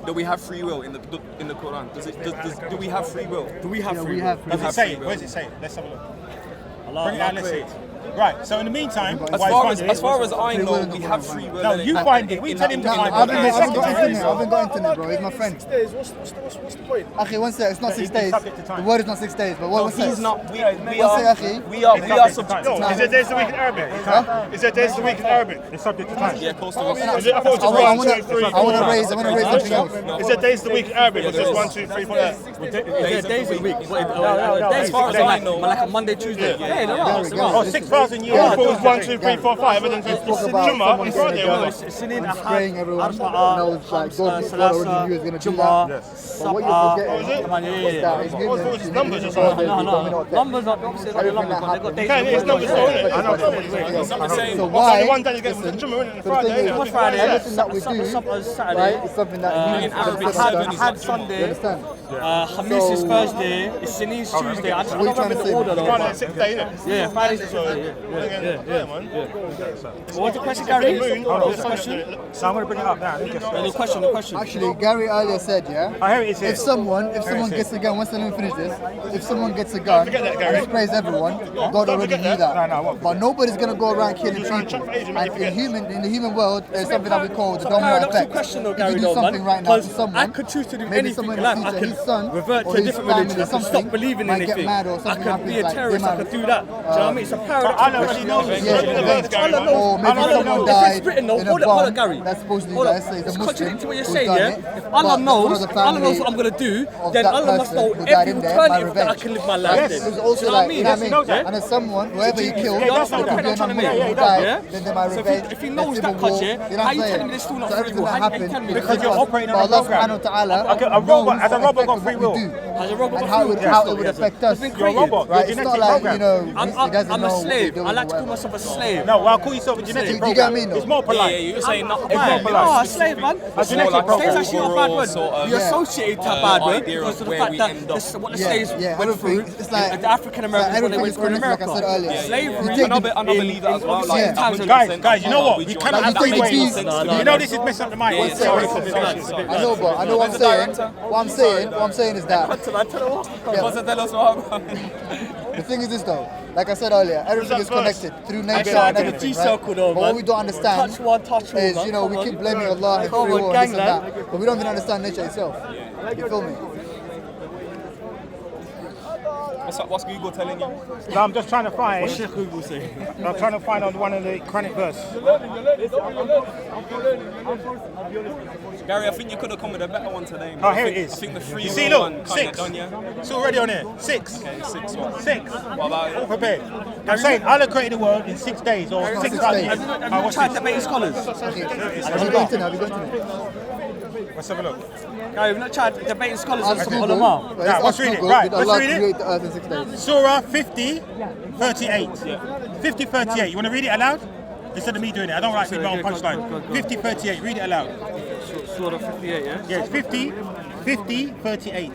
Do we have free will in the Quran? Do we have free will? Do we have Yeah, free we will? have. does it have say free it? will. Where does it say it? Let's have a look. Allah, Bring it out, let's see it. Right, so in the meantime, As while far he's as finding as far it- as I know, we have free will. No, innit? you find it. We tell him to No, find I haven't it. got internet. I haven't got internet, bro. He's my friend. What's the point? Akhi, one sec. It's not 6 he's days. subject to time. The word is not 6 days, but what was He's it? not. We One sec, are. Akhi. We are. It's We are subject to subject. time. No, is it days a week in Arabic? Is it days a week in Arabic? It's subject to time. Yeah, close to us. Is it approaching I one, want 2, 3, to 4, raise something else. Is it days the week in Arabic? Or there just is. 1, 2, 3, 4, there? Days a week. no. Days As far as I know, like a Monday, Tuesday. Yeah, there are. Gary, Oh, Gary, 6,000 years. I thought it was 1, 2, 3, 4, 5. And then Let's it's talk about Jumma someone on saying Friday. that wasn't it? Sinin, praying everyone knows like God already knew he was going to do Jumma, that. But what you're forgetting Come on, yeah. is that it's Oh, humans. it's numbers or Humans something. are No. not that. Numbers are obviously not the Everything numbers, that but they've got days. Okay, it's numbers, though, isn't it? I know. So What's why? the one that you get Listen, from the Jumma, isn't it? the Friday, thing is, isn't it? Friday, everything that we Saturday. do, right, is something that humans in have Arabic, said seven and I done. had You Sunday, understand? Khamis is Thursday, it's Sinin's Tuesday. I don't What are you trying remember to the say? order though. Friday, but- 6th day, innit? Yeah, Friday's the So, Tuesday. yeah, man. What was the question, Gary? What's the question? So I'm going to bring it up now. The question. Actually, Gary earlier said, yeah, Oh, here it is. if someone gets a gun, once let me finish this, if someone gets a gun forget that, Gary. and sprays everyone, God already forget knew that. that. No, I won't But nobody's gonna go around killing You're trying to people. chat for ages, And maybe forget. in the human world, there's something that we call the It's a domino paradoxical effect. question though, If Gary, you do though, something man. right now to Because someone, I could choose to do maybe anything someone in in the life. I future, can his son revert or to a his different family religion. or I can stop something believing might get anything. mad or I something could be a happens, like, terrorist. they I might- could do that. Do you know what I mean? It's a paradoxical Allah already question. knows. Yeah, events, Gary. or maybe Allah someone knows. died If it's written, though, in a hold up, bomb Gary. that supposedly Hold up. let's say is a It's Muslim contradicting to what you're who's saying, done yeah? it, If but Allah one of knows, the Allah knows family what I'm going to do, of then that Allah must person know who died every in there, my alternative that I revenge. can live my life Yes, in. There's Do also you know what I like, mean? you know what I mean? knows that. And as someone, whoever he killed, Yeah, that's it what could be I'm a trying to non-Muslim make. who died, Yeah? then they're my So revenge. if he there's knows civil that, war, Kaji, you know how what you I'm telling saying? me this still not So free everything will? that How you happened, telling me Because this? you're operating on a Allah program. subhanahu wa ta'ala Okay, a robot- has a knows robot got effectively free what we will? do. Has a robot And got free will? how it would affect us. It's been You're a created. robot. Right, You're it's not genetic like, program. you know, he doesn't I'm know a what slave. we're I like to doing call or myself a slave. No, well, I'll call yourself a genetic Do you program. get me, though? It's more Yeah, polite. you're saying not. It's more You polite. are a slave, man. A genetic like program. Slave's actually not a bad word. Sort of, You yeah. associate that bad word idea because of of the where fact we that end up. this, what the Yeah, slaves yeah, went through, everything. It's like the African Americans when they went through in America. like I said earlier. Slavery. You take I believe that as well. obviously Yeah. in times of- Guys, you know what? We cannot have Like, you three take ways. these- You know this is messing up the mind. Yeah, Sorry. I know, but I know what I'm saying. What I'm saying is that the thing is this though. Like I said earlier, everything is connected through nature and everything, right? G-circle though, But what man. we don't understand Touch one, touch all, is, man. you know, we Come keep on. blaming Allah and Come free on, will and this and gangland. that, but we don't even understand nature itself. You feel me? What's Google telling you? No, I'm just trying to find. What's Sheikh Google say? I'm trying to find on one of the Quranic verse. Gary, I think you could have come with a better one today. Man. Oh, here it is. I think the free You see, will look, one kind 6. of done, yeah. It's already on there. 6. Okay, 6 what? 6. What about All it? prepared. I'm saying Allah created the world in 6 days or 6,000 6 years. days. Have you what's tried this? debating scholars? Have you got internet? Have you got internet? Let's have a look. Gary, you've not tried debating scholars and Ask some Google. ulama? Let's Nah, ask let's read it. Google, Right, did let's Allah read it. create the earth in 6 days? Surah 50, 38. 50, 38. You want to read it aloud? Instead of me doing it. I don't like reading my own Go, go, punchline. go. 50, 38. Read it aloud. Surah 58, yeah? Yeah, it's 50, 38.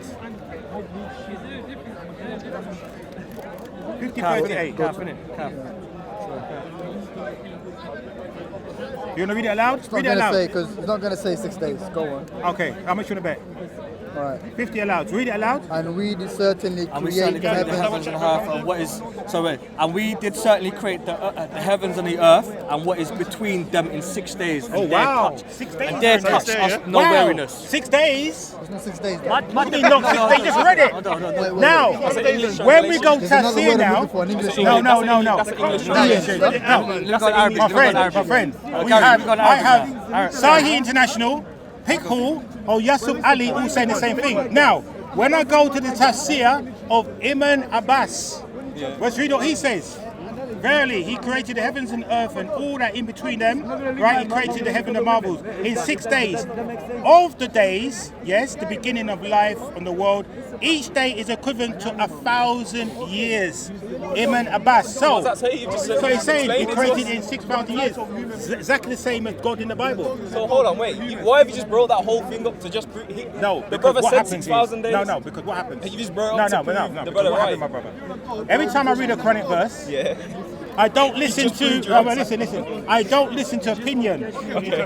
50, 38. Calf, innit? Calf. You want to read it aloud? It's Read not it gonna say aloud. because it's not gonna say 6 days. Go on. Okay, how much you want to bet? Alright. 50 aloud. Read it aloud. And we did certainly And we create certainly the created the heavens. heavens and earth, and what is and we did certainly create the heavens and the earth, and what is between them in 6 days. Oh, and wow. Touch, 6 days. And there touched us no weariness. 6 days? It's not 6 days. What do you mean not 6 days? Just read it. Wait. Now, when we go There's another tafsir word I'm now. looking for, an English No, word. no, no, no. That's an English No, translation. my friend. I have Sahih International, Pickle, or Yusuf Ali all saying the same thing. Now, when I go to the tafsir of Ibn Abbas, let's read what he says. Verily, he created the heavens and earth and all that in between them. Right, he created the heaven and marvels in 6 days. Of the days, yes, the beginning of life on the world, each day is equivalent to 1,000 years. Ibn Abbas. So, What does that say? You just said- so he's saying he explain it to created us. it in 6,000 years. Exactly the same as God in the Bible. So hold on, wait. Why have you just brought that whole thing up to just prove? No, the because brother what said happens 6,000 is, days. No, because what happens? You just brought it up to no, prove no, the because brother what right. happened, my brother? Every time I read a Quranic verse, Yeah. I don't listen just proved to. your Oh, answer. listen. I don't listen to opinion.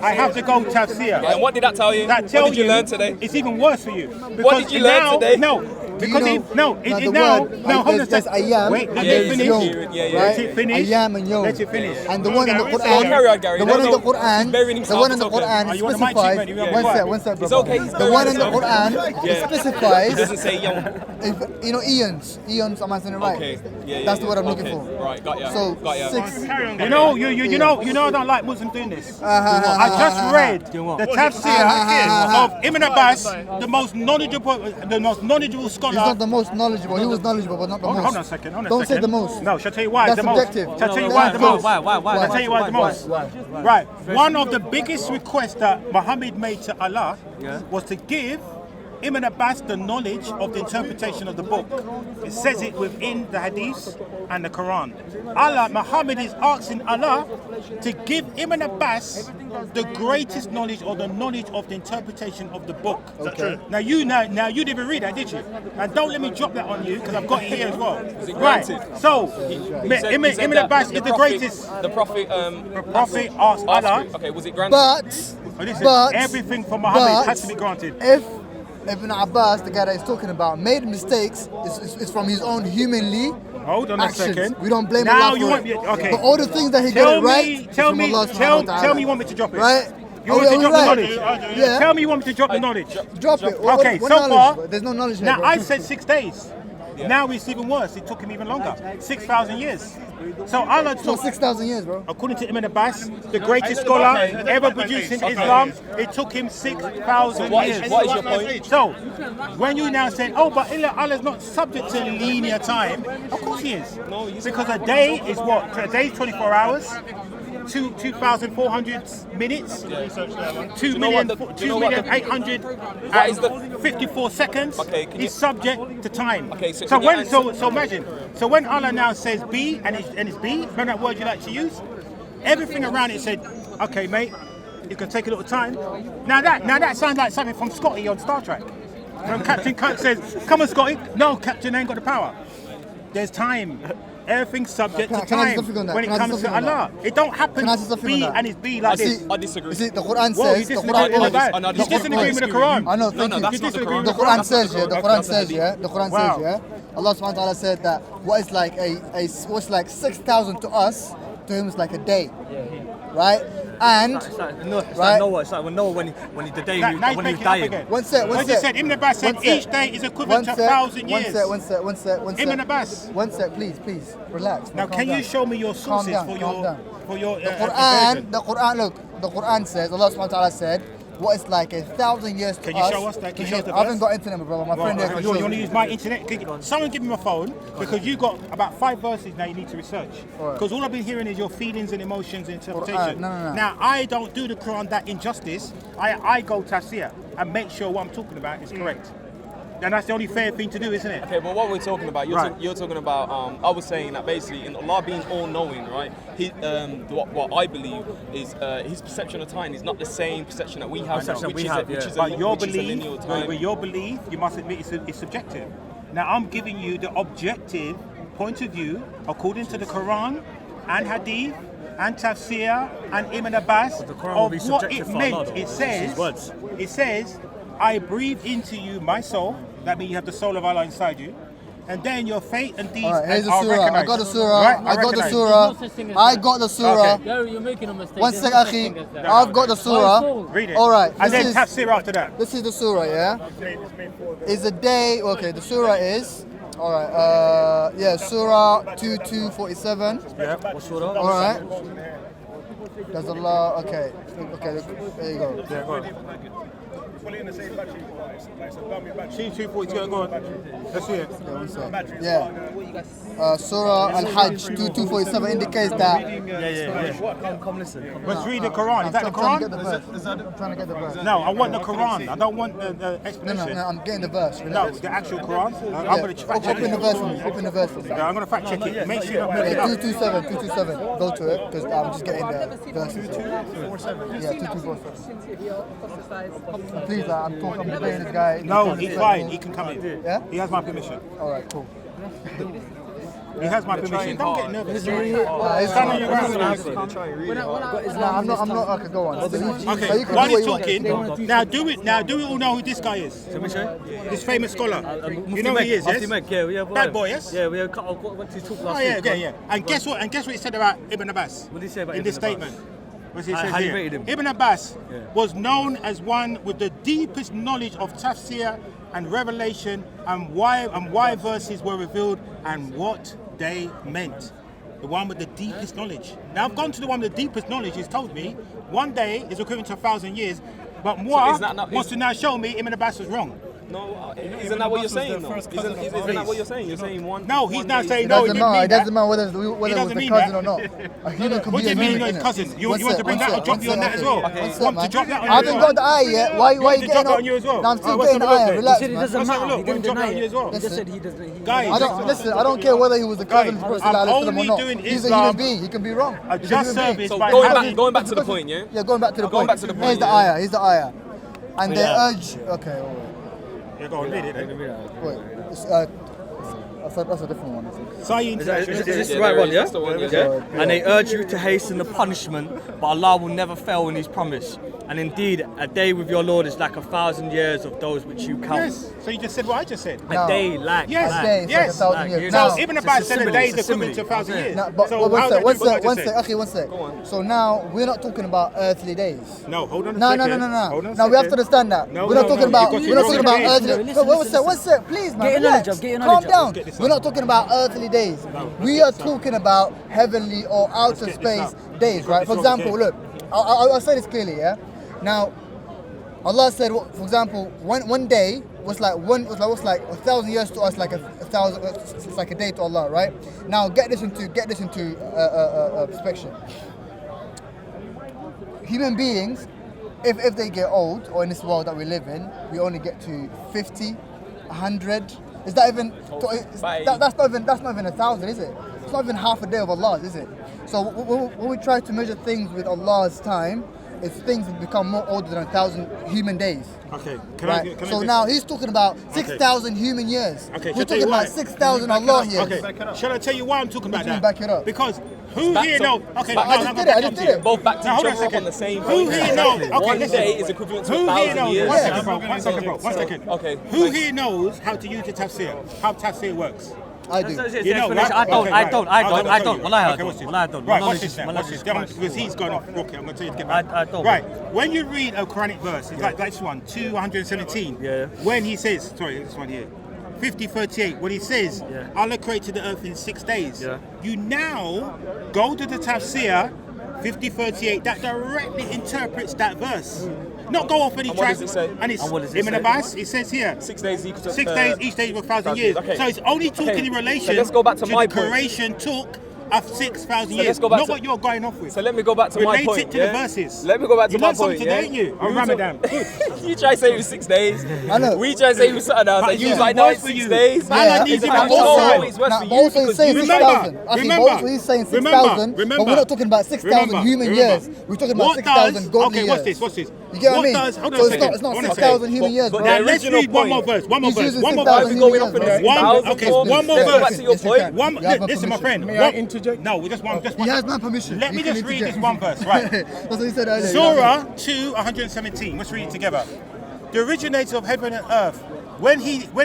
I have to go tafsir. And what did that tell you? That What tells did you learn today? It's even worse for you. What did you learn now, today? No, because you know, it the now. word, No, hold on a there's second. ayam, Wait, let and it there's finish. yom, Yeah, yeah. Let it finish. Ayam and yom. Let it finish. And the one in the Quran, carry on, Gary. the No, one in no. the Quran, He's burying the himself, one in it's the okay. Quran Are you on the mic, specifies. man? You on One the sec, mic? one sec, It's brother. okay, he's The burying one in the himself. Quran Yeah. specifies. It doesn't say young. If, you know, eons. Am I saying it right? Okay. Yeah, That's the word I'm looking okay. for. Right, got ya. So got ya. 6. You know, I don't like Muslims doing this. I just read the tafsir of Ibn Abbas, the most knowledgeable scholar. He's not the most knowledgeable. He was knowledgeable, but not the most. Hold on a second. Don't say the most. No, shall I tell you why? That's the most. subjective. Shall I tell you why? The most. Why? Shall I tell you why? The most. Why? Right. One of the biggest requests that Muhammad made to Allah was to give Ibn Abbas the knowledge of the interpretation of the book. It says it within the hadiths and the Quran. Muhammad is asking Allah to give Ibn Abbas the greatest knowledge or the knowledge of the interpretation of the book. Is that true? Now you didn't read that, did you? And don't let me drop that on you because I've got it here as well. Right. So, He said Ibn that Abbas is the greatest. The Prophet Prophet asked Allah. Okay, was it granted? But Everything from Muhammad has to be granted. If Ibn Abbas, the guy that he's talking about, made mistakes, it's from his own humanly Hold on a actions. second. We don't blame Now Allah you for want it. me? Okay. But all the things that he Tell got it me, right, tell is me, from Allah subhanahu wa ta'ala. tell me you want me to drop it. Right? You want me to drop the right? knowledge? Yeah. Tell me you want me to drop the knowledge. Drop it. Okay, What so knowledge? far, There's no knowledge here, now bro. I said 6 days. Now it's even worse. It took him even longer. 6,000 years. So Allah It's not took, 6,000 years, bro. according to Ibn Abbas, the greatest scholar ever produced in Islam, it took him 6,000 years. What is your point? So, when you now say, oh, but Allah's not subject to linear time, of course he is. Because a day is what? A day is 24 hours. 2,400 minutes, 2,854 seconds is subject to time. Okay, so imagine. So when Allah now says be and it's be, remember that word you like to use? Everything around it said, okay, mate, you can take a little time. Now that sounds like something from Scotty on Star Trek. When Captain Kirk says, come on, Scotty. No, Captain ain't got the power. There's time. Everything's subject to Can I time say something on that? when it Can I say comes to something on Allah. It don't happen Can I say something be on that? and it's be like this. I disagree. You see, the Quran Whoa, you says, the disagree Quran, with the Quran. no, You disagree with the Quran. I know, thank no, you. that's not the Quran. The Quran says, yeah, the Quran says, the- yeah, the Quran Wow. says, yeah, Allah subhanahu wa ta'ala said that what is like what's like 6,000 to us, to him is like a day. Right? And, It's like right? Noah. It's like when Noah, when he the day Now he, he's when he was making it up dying. again. One sec, What you said, Ibn Abbas said One sec. each day is equivalent to 1,000 years. One sec. Ibn Abbas. One sec, please, relax. Now, calm can down. you show me your Calm sources down, for calm your down. version? The Quran, look, the Quran says, Allah subhanahu wa ta'ala said, what is like 1,000 years to Can you us. show us that? Can you show us the I haven't verse? got internet, my brother. My friend here can You show want to you. use my internet? Someone give me my phone because you got about 5 verses now you need to research. Alright. Because all I've been hearing is your feelings and emotions and interpretation. No. Now, I don't do the Quran that injustice. I go tafsir and make sure what I'm talking about is correct. And that's the only fair thing to do, isn't it? Okay, but what we're talking about, you're talking about. I was saying that basically, in Allah being all-knowing, right? What I believe is His perception of time is not the same perception that we have, which is But your which is a linear belief, time. but your belief, you must admit, is subjective. Now, I'm giving you the objective point of view according to the Quran and Hadith and Tafsir and Ibn Abbas The Quran will be of what subjective it for meant. Allah, though. It It's his words. says I breathe into you my soul. That means you have the soul of Allah inside you. And then your fate and deeds Alright, here's the are surah. recognized. I got the surah. Right? I got the recognize. surah. There's no such thing as I that. got the surah. Okay. You're making a mistake. One There's sec, no such Akhi. thing as that. I've got the surah. Read it. Alright, And then this tafsir after that. is the surah, yeah? Is a day, okay, the surah is, alright, yeah, surah 2247. Yeah. Alright. Does Allah, okay, there you go. Yeah, go on. See 240, go on. Let's see it. Yeah, one sec. Yeah. Surah Al-Hajj 2247 indicates that. Come listen. Let's read the Quran. Is that the I'm trying to Quran? get the verse. I'm trying to get the verse. No, I want the Quran. I don't want the No, explanation. I'm getting the verse. No, Relax. the actual Quran. I'm Yeah. going to fact check Open the it. verse for me. Open the verse for me. Yeah, I'm going to fact check it. Make sure you don't make it Yeah, up. 227. Go to it because I'm just getting the verses. 2247. Yeah, 2247. Please, I'm talking. I'm debating this guy. No, he's fine. He can come in. Yeah? He has my permission. All right, cool. He has my permission. Don't get nervous. It's Stand on your ground. I'm not. Okay, go on. So you Okay, can do while what he's you want. talking, now do we all know who this guy is? This famous scholar. You know who he is, yes? Bad boy, yes? Yeah, we went to talk Oh last yeah, week. yeah. And guess what? And guess what he said about Ibn Abbas? What did he say about in this Ibn Abbas? statement? What he How says you here. rated him? Ibn Abbas was known as one with the deepest knowledge of tafsir and revelation, and why verses were revealed and what they meant. The one with the deepest knowledge. Now I've gone to the one with the deepest knowledge. He's told me one day is equivalent to 1,000 years, but Moi wants to now show me Ibn Abbas was wrong. No, isn't that what you're saying? Though? Isn't that what you're saying? You're saying one. No, he's now saying It no. doesn't matter. It doesn't matter whether it was doesn't the mean cousin that. or not. A human can What be do a you mean human, you're his innit? cousin? You One want to sec, bring one that or sec, drop one you on sec, that as well? One sec, Want to man. drop that on I you as haven't well? got the eye yet. Why You you want to getting drop that up? on you as well? No, I'm still Let's getting the have a look eye. then. Relax, He said it man. doesn't Let's have a matter. look. He Want didn't to drop that deny on you it. as well? He just said he doesn't. Guys, I don't listen. I don't care whether he was the cousin Guys, of Prophet I'm ﷺ or only not. doing He's a Islam human being. He can be wrong. a He's just human being. service So by having... going back to the point, yeah. Yeah, going back to the Going point. back to the point, Here's the yeah. ayah. Here's the ayah. And they urge. Okay. Yeah, go on, read it then. Wait. That's a different one. Sayyid Is this Yeah, the right one, yeah? that's the one, yeah. Yeah. And they urge you to hasten the punishment, but Allah will never fail in His promise. And indeed, a day with your Lord is like 1,000 years of those which you count. Yes. So you just said what I just said. A No. day like Yes. A day is Yes. like 1,000 years. you Now, know, So Ibn it's Abbas a said a simile, day it's is a equivalent to simile. 1,000 years. no, but So one how sec, do one you do what I sec, one just sec, said? Akhi, one sec. Go on. So now we're not talking about earthly days. No, hold on a No, second. no, no, no, Hold no. on a Now we have to second. understand that. No, we're not no, talking no, about. you We're not got talking your about wrong earthly. listen, One listen, sec, one sec, please, man. Get your Relax. knowledge up, get your Calm knowledge up. down. Let's get this We're not talking about earthly days. We are talking about heavenly or outer get this space up. days, right? For It's wrong, example, okay. look, I'll say this clearly, yeah. Now, Allah said, for example, one day was like 1,000 years to us, like a thousand. It's like a day to Allah, right? Now, get this into perspective. Human beings, if they get old, or in this world that we live in, we only get to 50, 100. Is that even? That's not even 1,000, is it? It's not even half a day of Allah's, is it? So when we try to measure things with Allah's time, it's things that become more older than 1,000 human days. Okay. Right? So now he's talking about 6,000 human years. Okay, We're shall I tell you talking about why? 6,000 Allah years. Okay. Shall I tell you why I'm talking about do you that? back it up? Because who back here to- knows? Okay, I just did it, I just did it. Both back to Now, each hold on a other up second. on the same Who point. here knows? Okay, One listen. day is equivalent to Who here 1,000 knows? years. One second, bro. One second, bro. One second. Okay. Who here knows how to use the tafsir? How tafsir works? I do. You know, right? I don't. Okay, I right. don't. I'm gonna I tell don't. you. Wallahi, I Okay, watch don't. this. Wallahi, I don't. Right, My watch this knowledge now. is- Watch this. my knowledge is Because he's gone off. Okay, I'm going to tell you to get back. I don't. Right. When you read a Quranic verse, it's like this one, 217. Yeah. When he says, sorry, this one here. 50:38, when he says, Yeah. Allah created the earth in 6 days. Yeah. You now go to the tafsir 50:38 that directly interprets that verse. Not go off any And what track. does it say? And it's And what does it Ibn say? Abbas, it says here. 6 days equals to 6 days, each day was 1,000 years. Okay. So it's only talking Okay. in relation So let's go back to my the point. creation took of 6,000 So years. let's go back Not to- what you're going off with. So let me go back to my Relate point. it to yeah? the verses. Let me go back to You my learned something point. today, yeah? didn't you? On We Ramadan. talk- You try to say it was 6 days. I know. We try to say it was something else. But And you you was like, know no, it's it's for 6 you. days. Man, I need It's you like, to I don't know also- what it's worth Now, for but you also he's because saying you Remember, 6,000. Actually, remember, but also he's saying 6,000, but we're not talking about 6,000 human years. We're talking about What 6,000 godly okay, years. what's this? What's this? You get what I What mean? does- hold on So a it's second. not Hold on a 6,000 second. human years, but bro. the Now let's original read one more point- verse. One more He's verse. using One more 6,000 verse. We're going human off in years, this bro. One, 1,000 okay, forms. one more Let's go verse. back to your Yes, you point. can. One, You have my listen, my permission. friend. May I interject? No, we just one. Just He one. has my permission. Let me He can just read interject. this one verse, right? That's what he said earlier. Surah 2:117. Let's read it together. the originator of heaven and earth, when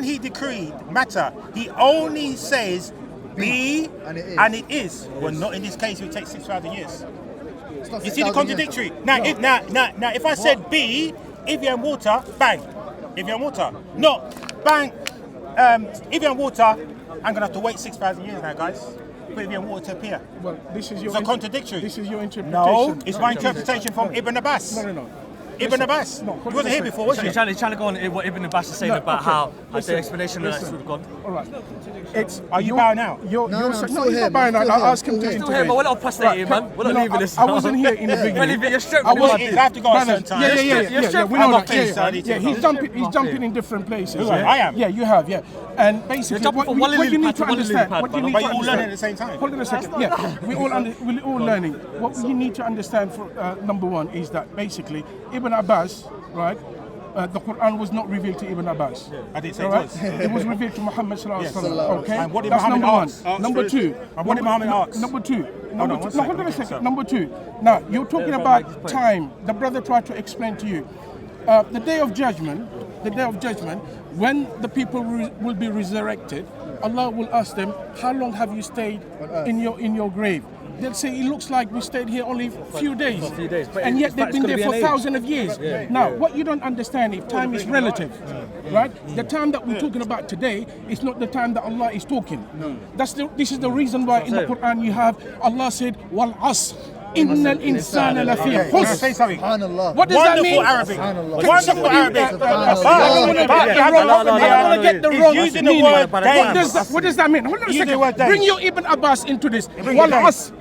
he decreed matter, he only says be and it is. Well, not in this case. It would take 6,000 years. You see the contradictory. Now, if I said be, if you're in water, bang. If you're in water, no, bang. If you're in water, I'm gonna have to wait 6,000 years now, guys. For if you're in water to appear. Well, this is your. It's a contradictory. This is your interpretation. No, it's my interpretation from Ibn Abbas. No. Ibn Abbas. You wasn't here before, was you? He's trying to go on what Ibn Abbas is saying about how the explanation of that's gone. All right. Are you bowing out? No, I'm still he's here, not bowing out. I'll ask him to Still intervene. here, but we're not prostrating, man. We're not leaving this. I wasn't here in the beginning. You're straight I with was. You have to go at a certain time. Yeah. We know that. Yeah. He's jumping in different places. I am. Yeah, you have. Yeah. And basically, what you need to understand. But you all learning at the same time. Hold on a second. Yeah, we're all learning. What you need to understand for number one is that basically Ibn Abbas, right? The Quran was not revealed to Ibn Abbas. I didn't say it was. It was revealed to Muhammad sallallahu alaihi wasallam. Okay, And what did that's Muhammad number ask? one. Number two. And what did Muhammad ask? Number two. Hold on a second. Number two. Now you're talking about time. The brother tried to explain to you. The day of judgment, when the people will be resurrected, Allah will ask them, how long have you stayed in your grave? They'll say, it looks like we stayed here only a few days. And yet they've been there for thousands of years. Now, what you don't understand is time is relative, right? The time that we're talking about today is not the time that Allah is talking. This is the reason why in the Quran you have, Allah said, wal asr. Innal insana lafi khusr. Say something. What does that mean? Wonderful Arabic. I don't want to get the wrong Using the meaning. word days. What does that mean? Hold on a Use the second. word days. Bring your Ibn Abbas into this. Wal asr.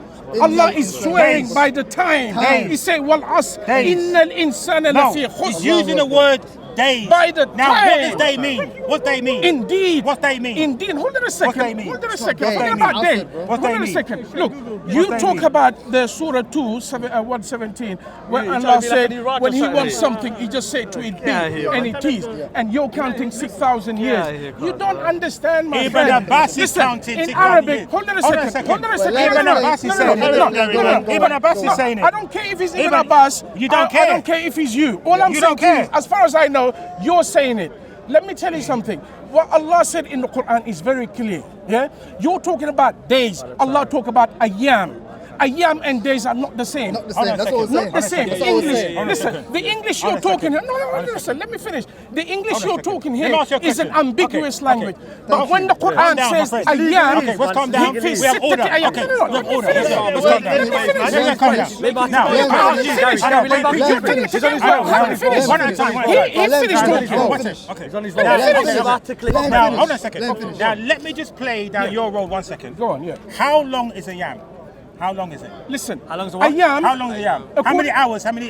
Allah is swearing by the time. He said, wal asr. Innal insana lafi khusr. He's using the word days. By the now, time. what does day mean? What day mean? Indeed. What day mean? Indeed. Hold on a second. What they mean? Hold on a second. What Forget they about mean? day. What Hold they on a mean? second. Look, What you they talk mean? about the Surah 2, 117, where Yeah, Allah you said, trying to be like a when He new wants Rajah something, He just said to it be, and it is. And you're counting 6,000 years. You don't understand, my Ibn friend. Abbas is Listen, counting in 6,000 Arabic, years. hold on a second. Hold on a second. Ibn Abbas is saying it. Ibn Abbas is saying it. I don't care if it's Ibn Abbas. You don't care. I don't care if it's you. All I'm You saying don't care. is, as far as I know, you're saying it. Let me tell you something. What Allah said in the Quran is very clear. Yeah, you're talking about days. Allah talk about ayyam. Ayyam and days are not the same. Not the same. That's what we're saying. Not the same. That's what we're English. saying. Listen, the English you're talking here. No, listen. Let me finish. The English you're talking here Let me ask you a is an question. ambiguous Okay, language. okay. But when the Calm Quran down, says my friend. ayyam, Okay, let's calm down. We have order. Okay, we have order. Let's calm down. Let's calm down. Now, one at a time. He finished talking. Okay. Now, hold on a second. Now, let me just play down your role 1 second. Go on, yeah. How long is a yam? How long is it? Listen, How long's the what? ayyam. How long is a yam? How many hours? How many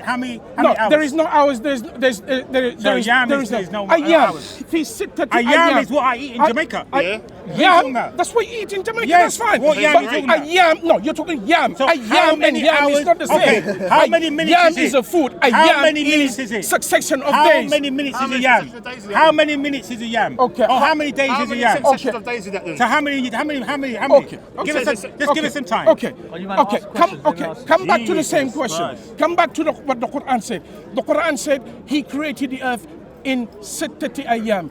No, hours? there is no hours. There yam is is no ayyam. hours. Fi sittati A yam is what I eat in I- Jamaica. I- talking Yam, about? that's what you eat in Jamaica. Yes, That's fine. what yam But you talking about? a yam, no, you're talking yam. So a how yam many and yam hours? is not the same. Okay, how many minutes Yam is it? is a food. A How yam many minutes is it? succession of How days. many minutes is a yam? How many minutes is a yam? Okay. Or how many days is a yam? Okay. of days is that then? So how many? Okay. Give us some time. Okay. you might Okay. ask questions, then ask. Come back to the same Jesus question. Christ. Come back to what the Quran said. The Quran said He created the earth in sittati ayyam,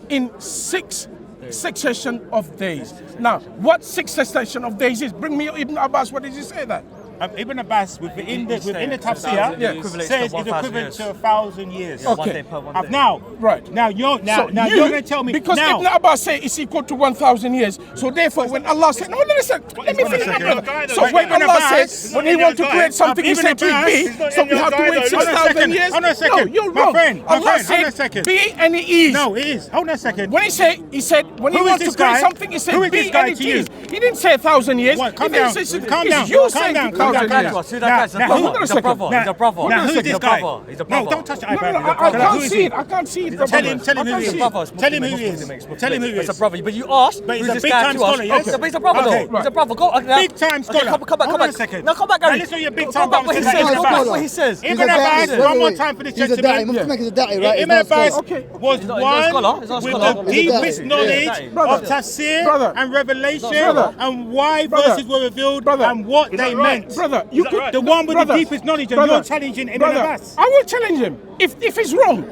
in 6 succession of days. Now, what 6 succession of days is? Bring me Ibn Abbas. What did he say that? Ibn Abbas within the tafsir says it's equivalent to 1,000 years. Okay. Now, Right. Now you're So you're going to tell me because now. Ibn Abbas say it's equal to 1,000 years. So therefore, when Allah said, no, listen, let me finish my brother. So when Ibn Allah Abbas- says, when He wants to create something, He Ibn said to it Abbas- be. So we have to wait 6,000 years. Hold on a second. No, you're My wrong. friend, Allah hold on a said second. be and it is. No, it is. Hold on a second. When He said when He Who is wants to this create guy? something, He said Who is be this guy and it to you? is. He didn't say 1,000 years. What? Calm He down. said- Calm it's down. you Calm saying down. 2,000 Calm years. down. See that guy's a Now, brother. hold on a He's a second. brother. He's a brother. Now, who's He's this a guy? brother. He's a No, brother. don't touch the No, iPad. I Who can't is see he? it. I can't see it. Tell him who he He's is. a brother. Tell him who he is. Tell him who he He's a is. brother. But you asked, But he's who's a this big guy time to us? scholar, yes? Okay, but he's a brother Okay. though. He's a brother. Go, now, Big time scholar. Okay, come back. Hold on a second. Now come back, Now Gary. listen to your big Go time back what he brother. says. Ibn Go back Abbas. what he says. Ibn Abbas, one more time for this He's a daddy. gentleman. Must make it a daddy, right? Ibn Abbas Okay. was He's not a one scholar. He's not a with scholar. the He's a deepest daddy. knowledge Brother. of tafsir Brother. and revelation Brother. and why Brother. verses were revealed Brother. and what they meant. Brother, you could The one with brother, the deepest knowledge, and brother, you're challenging Ibn brother, Abbas. I will challenge him. if it's wrong,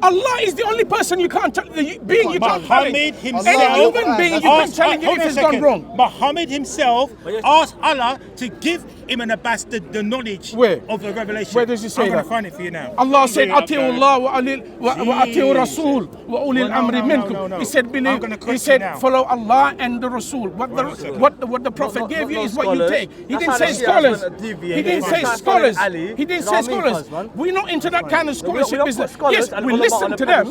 Allah is the only person you can't tell, the being you can't tell. Muhammad himself, Any human being you can't tell him if it's gone wrong. Muhammad himself asked Allah to give Ibn Abbas the knowledge of the revelation. Where does he say I'm going that? to find it for you now. Allah said, "Ati'u Allah wa ati'u Rasul wa ulil amri minkum." He said, "Believe." He said, "Follow Allah and the Rasul." What the Prophet gave you is what you take. He didn't say scholars. He didn't say scholars. He didn't say scholars. We're not into that kind of scholarship business. Yes, we listen to them.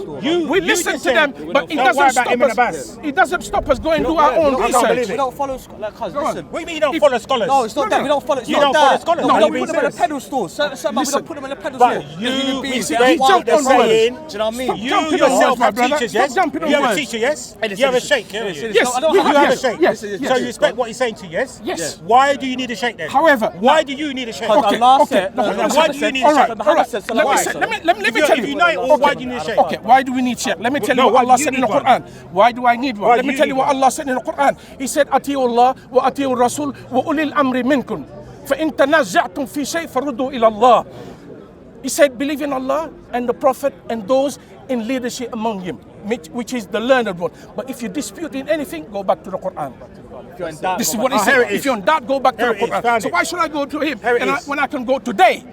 We listen to them, but it doesn't stop us. It doesn't stop us going to do our own research. We don't follow scholars. Listen. What do you mean you don't follow scholars? No, it's not that. We don't follow. You don't follow scholars. No, we No, don't put them on a pedestal. Certain we don't put them on a pedestal. But you respect what they're saying. Do you know what I mean? You yourself have teachers, yes? You have a teacher, yes? You have a sheikh, yes? Yes, You have a sheikh. yes. So you respect what he's saying to you, yes? Yes. Why do you need a sheikh then? However, why do you need a sheikh? Okay, Allah okay. said- Why do you need a All right, sheikh? all right. Let me tell If you. you know it all, why do you need a sheikh? Okay, why do we need sheikh? Let me tell you No, what why Allah do you said in the need one? Quran. Why do I need one? Why Let do me you tell you need what one? Allah said in the Quran. He said, "Ati'u Allah wa ati'u Rasul wa ulil amri minkum. فإن تنازعتم في شيء فردوا إلى الله." He said, believe in Allah and the Prophet and those in leadership among him, which is the learned one. But if you dispute in anything, go back to the Quran. This is what he said. If you're in doubt, go back to the Quran. So why should I go to him when I can go today?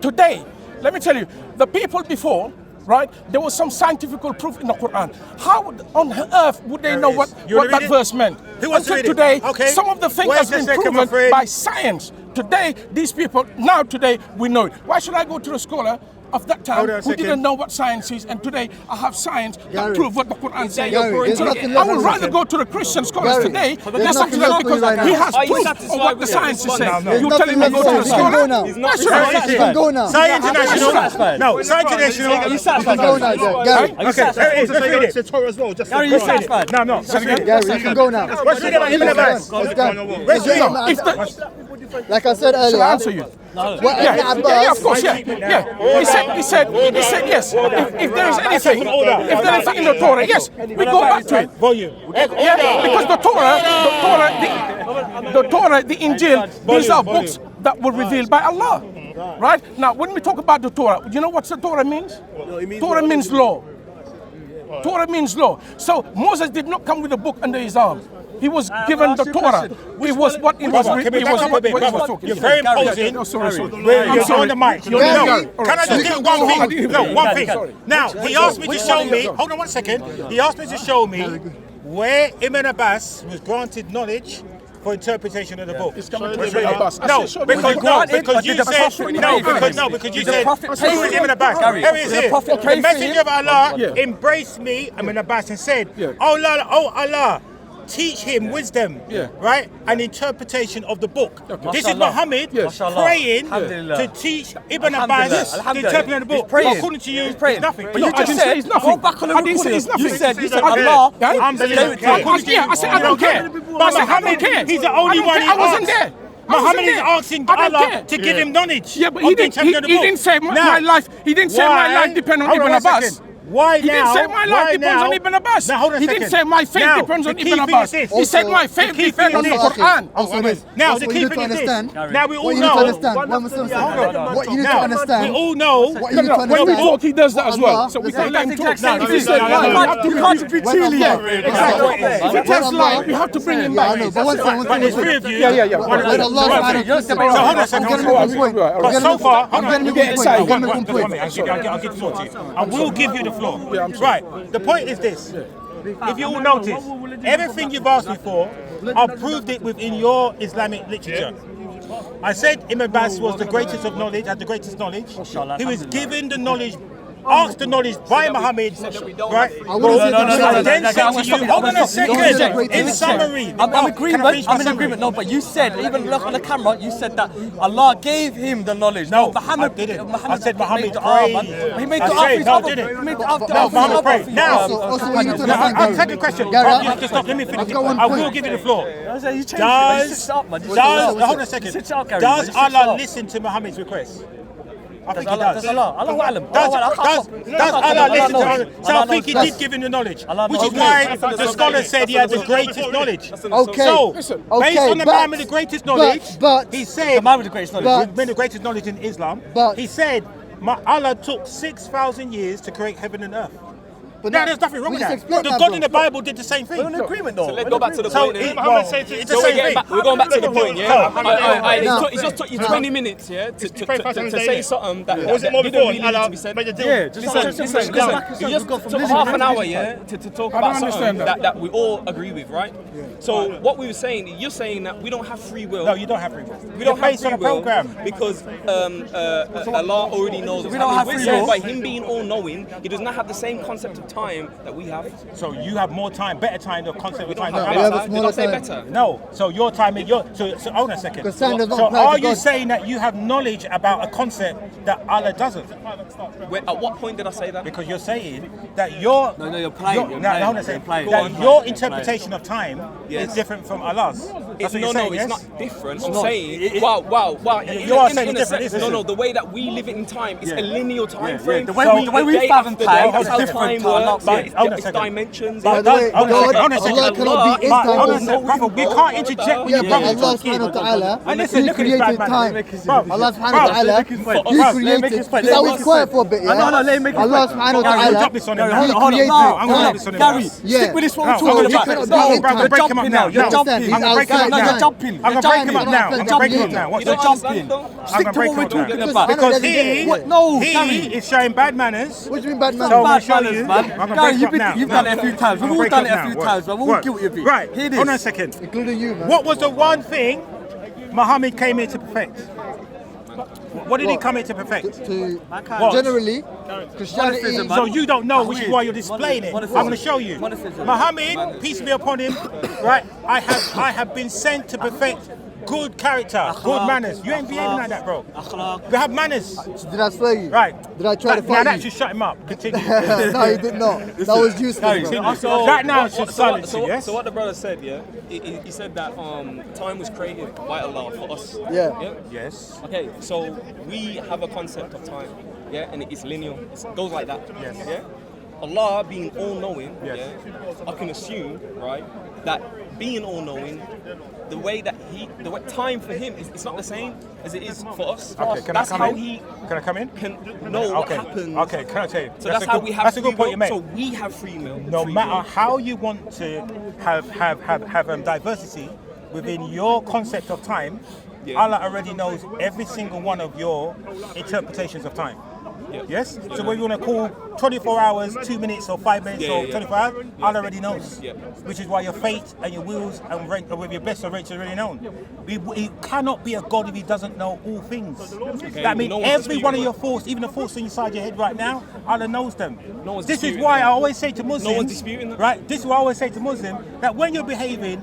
Today, let me tell you, the people before, right, there was some scientific proof in the Quran. How on earth would they know what that verse meant? Who wants to Until read it? today, Okay. some of the things Where's has the been second, my proven friend? by science. Today, these people, today, we know it. Why should I go to a scholar of that time Hold on a who second. didn't know what science is, and today I have science that Gary. prove what the Quran says. Gary, there's nothing I left would for rather you. go to the Christian scholars Gary, today there's listen nothing to them left for you because right now. he has Are you proof satisfied of what the with science is it? saying. No. You're There's telling me nothing go to left the for you. You can go scholar? now. Why should Sorry, I? You can go now. Science Are you International. satisfied? No, Science International. Are you You can satisfied? go now, Gary. Okay, there it is. Let's read it. It's Torah as well. Just Gary, you satisfied? No, no. Let's read it. Gary, you can go now. Let's read it about Ibn Abbas. It's done. Let's read No, it. if the, Like I said shall I earlier, answer you? what Yeah, Ibn yeah, Abbas, of course, yeah. He said yes. If there is anything in the Torah, yes, we go back to it. Volume. Yeah, because the Torah, the Injil, these are books that were revealed by Allah. Right? Now, when we talk about the Torah, you know what the Torah means? Torah means law. Torah means law. So Moses did not come with a book under his arm. He was given the Torah. It was what he was talking. You're very imposing. You're on the mic. Gary, Can I just do one thing? No, one thing. Now, he asked me to show me, hold on 1 second. He asked me to show me where Ibn Abbas was granted knowledge for interpretation of the book. It's coming to Ibn Abbas. No, because you said, who is Ibn Abbas? Here he is here. The messenger of Allah embraced me, Ibn Abbas, and said, oh Allah, teach him wisdom, right, and interpretation of the book. This is Muhammad praying to teach Ibn Abbas the interpretation of the book. Well, according to you, it's nothing. But you just said it's nothing. Go back on the I didn't say it's recording. nothing. You said Allah. Unbelievable. Yeah, I said I don't care. But I said I don't care. He's the only one he I wasn't asked. there. Muhammad is asking Allah to give him knowledge. Yeah, but of he the didn't. interpretation of the book. He didn't say my Now, life. He didn't say my life depends on hold Ibn one Abbas. second. Why He now? didn't say my life Why depends now? on Ibn Abbas. Now, hold on a He second. didn't say my faith Now, depends on the Ibn key thing Abbas. is this. He said my faith key depends thing on the is this. Quran. Also, this. Now, Also, the what key you need thing to is this. understand. Now, we What all you need to know. understand. One second. What you need to understand. We all know. What you need to When we understand. talk, he does that as well. Allah, So we listen, can let him talk. No, If he said no, lie, no, we have to no, can't be When cheating. Allah- If he tells When lie, Allah- we have to bring him Yeah, I back. know, but one thing, But there's three of you. Yeah. When Allah So hold on a second. I'm getting to the point. But so far, I'm getting to the point. I'm getting to the point. I'll give the floor to you. I will give you the floor. Right. The point is this. If you all notice, everything you've asked me for, I've proved it within your Islamic literature. I said Ibn Abbas was the greatest of knowledge, had the greatest knowledge. He was given the knowledge, asked the knowledge by Muhammad, right? Then said to you, hold on a second. In summary, I'm in agreement. No, but you said, even look on the camera, you said that Allah gave him the knowledge. No, Muhammad I didn't. Muhammad I said Muhammad made the arm, prayed. man. He made I the arm said, for his no, I other. didn't. He made the No, arm Muhammad for prayed. his other. Now, Also, what you need to I'll understand, take a question. Gary, You have to stop. Let me finish. I've got one I will point. give you the floor. You changed it. Does Hold on a second. Sit up, Gary. Does Sit Allah up. listen to Muhammad's request? I think he Allah, does. does Allah, Allahu A'lam. Does Allah listen to Allah him? So I think he did give him the knowledge, which is why the scholars said he had the greatest knowledge. Okay. So, Okay, based on the but- man with the greatest knowledge, but- he said, The man with the greatest knowledge. But- with the greatest knowledge in Islam, But- he said, Allah took 6,000 years to create heaven and earth. But No, that- there's nothing wrong we with just that. explained The that, God bro. in the Bible did the same thing. We're in agreement though. So let's go back to the So point. it, yeah. well, it's the So same thing. we're going back to the point, yeah. So, It just took you 20 minutes, yeah, to pray for us say something that Was it more didn't before? really need to be said. Made a deal. Yeah, just Listen, you just took half an hour, yeah, to talk I don't about something understand that. that we all agree with, right? So what we were saying, you're saying that we don't have free will. no, you don't have free will. We don't have based on free a will program. because Allah already knows. We don't have free will. By Him being all-knowing, He does not have the same concept of time that we have. So you have more time, better time, the concept of time. have than we have Allah. a Did I say smaller better? No, so your time is your. So hold on a second. Because time does not So apply to are you God. saying that you have knowledge about a concept that Allah doesn't? At what point did I say that? Because you're saying that your No, you're applying, you're no, applying, hold on a you're second. applying. That Go on, your applying. interpretation of time Yes. is different from Allah's. That's what No, you're saying, it's yes? not different. I'm not. saying, wow. You are saying it's different, isn't No, it? no, the way that we live it in time is a linear time frame. The way So we, the way we day fathom after time day, is how different time to Allah. works. But- It's hold on a it's second. dimensions. By the But- way, hold on a God, second, hold on a second. Allah cannot be in But time. hold on a second, brother, we can't interject when Yeah, you but brothers Allah talking. subhanahu wa ta'ala, And listen, He look at this bad created man. time. Bro, Allah subhanahu wa bro, ta'ala, let me make his point. He Let me created, make his point. because I Let me was make quiet his for a bit, yeah? No, let me make his Allah point. subhanahu wa Gary, ta'ala, you drop this on him now. He Hold on, created no, I'm gonna time. drop this on him Gary, now. Yeah. stick with this what No, we're talking you about. cannot No, be in brother, time. break him up now. You're No, jumping. He's I'm gonna break him up outside No, now. you're jumping. I'm gonna break him up now. I'm gonna break him up now. You're Watch don't this. jumping. understand, though? I'm Stick gonna to break what we're him up now. talking Because about. I know Because that he, What? No, he Gary. is showing bad manners. What do you mean bad So man? I'm gonna Bad show manners, you. man. I'm gonna Gary, break you've him up now. you've done it a few times. I'm We've gonna all break done him it a up few now. times, but we're all What? guilty of it. Right. Here it Hold on a is. second. Including you, man. What was the one thing Muhammad came here to perfect? What did he come here to perfect? To What? generally, Christianity. Monotheism, man. So you don't know, which is why you're displaying it. I'm Monotheism. going to show you. Monotheism. Muhammad, peace be upon him, right? I have been sent to perfect good character, good manners. You ain't behaving like that, bro. You have manners, Did I slay you? right? Did I try to Now fight that you? should shut him up. Continue. No, you did not. That was useless, bro. So that now should silence you, yes? So what the brother said, yeah, he said that time was created by Allah for us. Yeah. Yes. Okay, so we have a concept of time, yeah, and it's linear. It goes like that. Yes. Yeah. Allah being all-knowing, Yes. yeah, I can assume, right, that being all-knowing, the way time for him is it's not the same as it is for us. Okay, can That's I come how in? he Can I come in? can know what Okay. happens. Okay, can I tell you? So that's a how good, we have that's a free good point you will. make. So we have free will. No free matter will. how you want to have diversity within your concept of time, Yeah. Allah already knows every single one of your interpretations of time. Yeah. Yes? So whether you want to call 24 hours, 2 minutes, or 5 minutes, Yeah, or yeah, yeah. 24 hours, Allah already knows. Yeah. Which is why your fate and your wills and with your best or rates are already known. He cannot be a God if he doesn't know all things. That means no one's every one of disputing your thoughts, even the thoughts inside your head right now, Allah knows them. No one's This is disputing why that. I always say to Muslims, one's disputing that. right? This is why I always say to Muslims that when you're behaving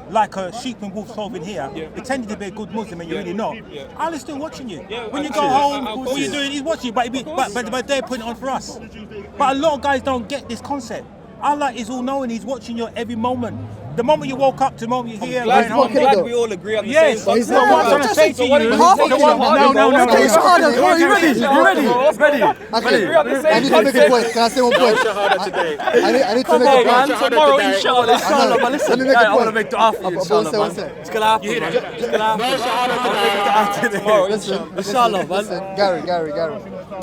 like a sheep and wolf clothing here, Yeah. pretending to be a good Muslim and you're really not, Yeah. Allah's still watching you. Yeah, When you of go course. home, Of all course. you're doing is watching you, but they're putting it on for us. But a lot of guys don't get this concept. Allah is all knowing, he's watching you every moment. The moment you woke up to the moment you're here, Glad, going home. okay, glad though. we all agree on the Yes, same. he's so what I'm not- trying to say to So you, what are you Half saying? of So them. what- no, Okay, Shahada, come on, you ready? You ready? Ready? Okay, We're on the I same need to make a point. Can I say one point? I need to Come make on, a man. point. Tomorrow, inshallah, inshallah, man. Listen, Let me make a I want to point. make dua for you, inshallah, One man. sec. It's gonna happen, man. It's gonna happen. Tomorrow, inshallah, man. Listen, Gary.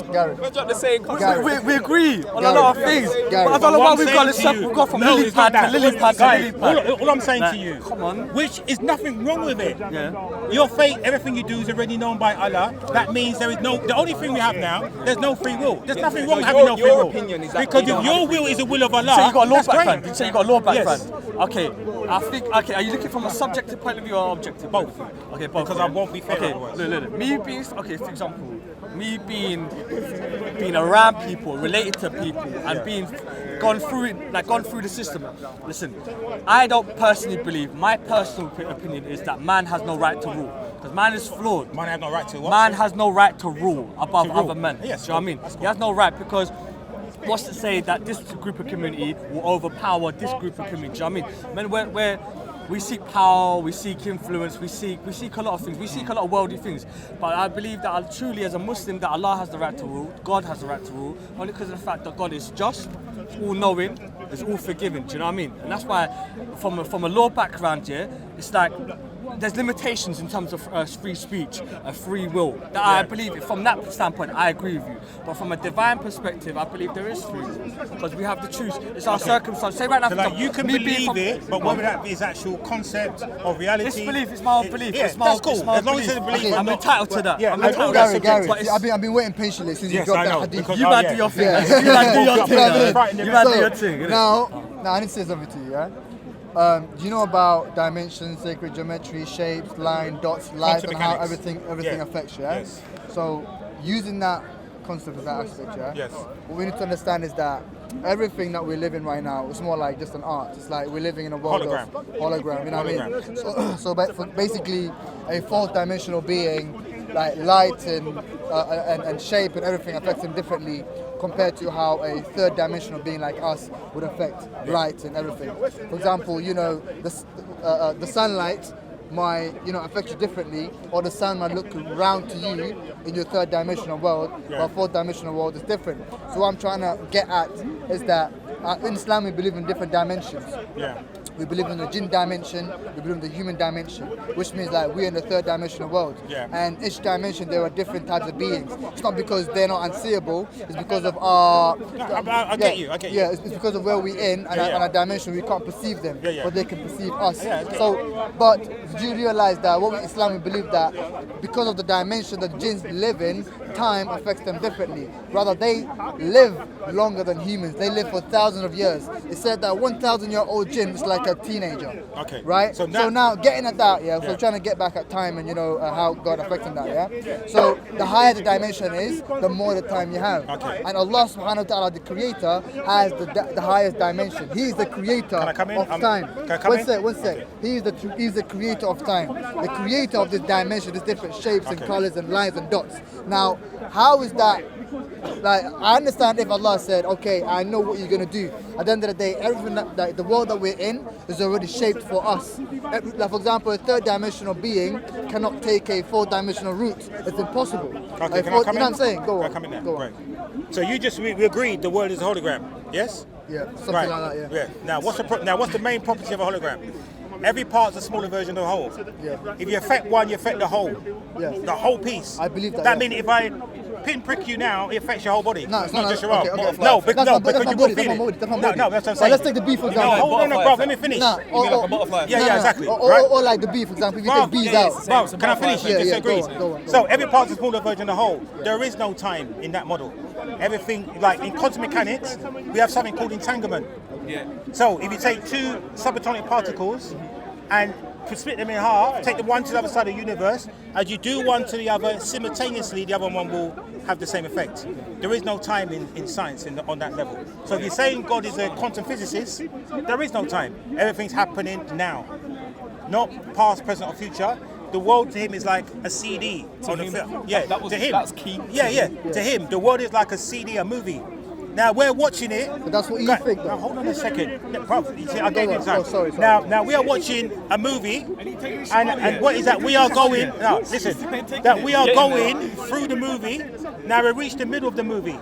We're not the same Gary. We agree on a Gary. lot of things. Gary. But I don't know What why I'm we've saying got to to step. you- We've got from No, lily it's not pad to that. lily pad to Guys, lily pad. all I'm saying Nah, to you, come on. which is nothing wrong with it. Yeah. Your fate, everything you do is already known by Allah. That means there is the only thing we have now, there's no free will. There's nothing wrong with having no free your will. opinion is that Because we if don't your have will is the will of Allah, You say you got a law that's great. background. You say you got a law Yes. background. Okay, I think. Okay, are you looking from a subjective point of view or objective? Both. Okay, both. Because I won't be fair Okay, otherwise. look. Me being okay, for example, me being around people, related to people, and being gone through the system. Listen, I don't personally believe. My personal opinion is that man has no right to rule because man is flawed. Man have no right to what? Man has no right to rule above To rule. other men. Yes, Do you know what I mean? that's He has no right because what's to say that this group of community will overpower this group of community? Do you know what I mean? Man, we seek power, we seek influence, we seek a lot of things, we seek a lot of worldly things. But I believe that truly as a Muslim that Allah has the right to rule, God has the right to rule, only because of the fact that God is just, all knowing, is all forgiving. Do you know what I mean? And that's why from a law background, yeah, it's like there's limitations in terms of free speech, free will. That I believe, from that standpoint, I agree with you. But from a divine perspective, I believe there is free will because we have to choose. It's our circumstance. Say right now, So for like example, you can me being believe from- it, but whether that is actual concept of reality. It's belief. It's my own belief. Yeah, it's my that's own, cool. it's my As long own as it's a belief. belief. I'm entitled to that. Yeah, I'm and entitled that's to that. Gary, But it's- I've been waiting patiently since you Yes, dropped I that know, hadith. because- You Oh, might yeah. do your thing. Yeah. You might do your Yeah. thing. Yeah. You might do So, your thing. innit? now I need to say something to you, yeah? Do you know about dimensions, sacred geometry, shapes, line, dots, light, Quantum and how mechanics. everything Yeah. affects you, yeah? Yes. So using that concept of that aspect, yeah? Yes. What we need to understand is that everything that we live in right now is more like just an art. It's like we're living in a world of hologram, you know what I mean? So basically a fourth dimensional being, like light and shape and everything affects him differently compared to how a third dimensional being like us would affect light and everything. For example, you know, the sunlight might, you know, affect you differently, or the sun might look round to you in your third dimensional world, but fourth dimensional world is different. So what I'm trying to get at is that in Islam we believe in different dimensions. Yeah. We believe in the jinn dimension, we believe in the human dimension, which means like we're in the third dimensional world. Yeah. And each dimension there are different types of beings. It's not because they're not unseeable, it's because of our... I get you. Yeah, it's because of where we're in and our dimension, we can't perceive them, but they can perceive us. So, but do you realize that what we Islam we believe that because of the dimension that jinns live in, time affects them differently. Rather, they live longer than humans. They live for thousands of years. It said that 1,000-year-old jinn is like a teenager. Okay. Right? So So now getting at that, so Yeah. trying to get back at time and, you know, how God affecting that, So the higher the dimension is, the more the time you have. Okay. And Allah subhanahu wa ta'ala, the creator, has the highest dimension. He is the creator Can I come in? of time. Can I come in? One sec. He's the creator of time. The creator of this dimension, these different shapes and colors and lines and dots. Now, how is that? Like, I understand if Allah said, okay, I know what you're going to do. At the end of the day, everything like the world that we're in is already shaped for us. Like, for example, a third dimensional being cannot take a fourth dimensional route. It's impossible. Okay, Like, can I come in? you know what I'm saying? Go Can I on. come in there? Go on. Right. So we agreed the world is a hologram, yes? Yeah, something Right. like that, yeah. Now, what's the main property of a hologram? Every part's a smaller version of the whole. Yeah. If you affect one, you affect the whole. Yes. The whole piece. I believe that, That yeah. means if I pinprick you now, it affects your whole body. No, it's not just your okay, arm. okay. No, That's because my you body, will feel that's my it. body, that's my No, body. no, that's what I'm But saying. let's take the bee, for No, example. hold on, bro. Let me finish. Nah, Yeah, exactly. Or like the bee, for example, if you take bees out. Bro, can I finish? Yeah, Just yeah, agree. go on. So every part's a smaller version of the whole. There is no time in that model. Everything, like in quantum mechanics, we have something called entanglement. Yeah. So if you take two subatomic particles and split them in half, take the one to the other side of the universe, as you do one to the other, simultaneously the other one will have the same effect. There is no time in science on that level. So if you're saying God is a quantum physicist, there is no time. Everything's happening now. Not past, present or future. The world to him is like a CD on a film. Yeah, to him. That's key. Yeah. To him, the world is like a CD, a movie. Now we're watching it. But that's what you think, though. Now hold on a second, bro. You see, I gave you time. Oh, sorry. Now we are watching a movie, and what is that? We are going. No, listen. That we are going through the movie. Now we reach the middle of the movie.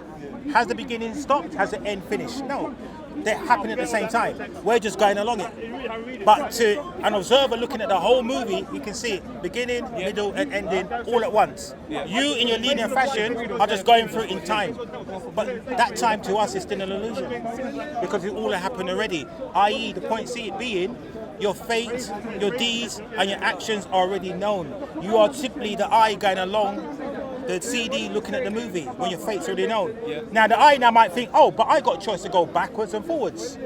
Has the beginning stopped? Has the end finished? No. They happen at the same time. We're just going along it. But to an observer looking at the whole movie, you can see it beginning, middle, and ending all at once. You, in your linear fashion, are just going through it in time. But that time to us is still an illusion because it all happened already. I.e., the point C being, your fate, your deeds, and your actions are already known. You are simply the eye going along the CD looking at the movie when your fate's already known. Now the eye now might think, oh, but I got a choice to go backwards and forwards.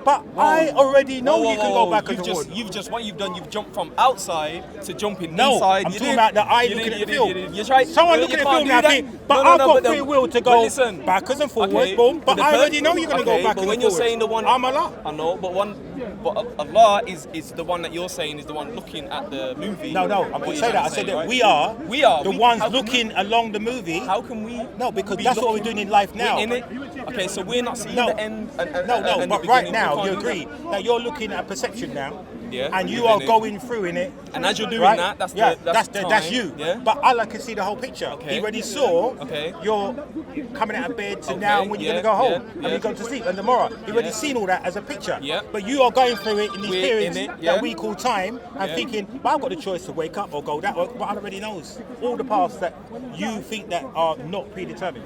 But I already know you can go backwards and forwards. You've jumped from outside to jumping No, inside. I'm talking about the eye looking at the film. You're right. Someone looking at the film now think, but I've got free will to go backwards and forwards, boom. But I already know you're going to go backwards and forwards. But when you're saying the one, I'm Allah. I know, but Allah is the one that you're saying is the one looking at the movie. No, I'm What not you're saying that. trying I to said say, that right? we are the ones how can looking along the movie. How can we? No, because be that's what we're looking- doing in life now. We're in it. Okay, so we're not seeing No. the end. No, and but the right beginning. now We you can't do agree that you're looking at perception now. Yeah, and you within are it. going through in it. And as you're doing right? that, that's that's time, you. Yeah. But Allah can see the whole picture. Okay. He already saw Okay. you're coming out of bed to Okay, now when you're yeah, gonna go home yeah, and yeah. you're going to sleep and tomorrow. He already Yeah. seen all that as a picture. Yeah. But you are going through it in these We're periods in it, yeah. that we call time and Yeah. thinking, well, I've got the choice to wake up or go that way. But Allah already knows all the paths that you think that are not predetermined.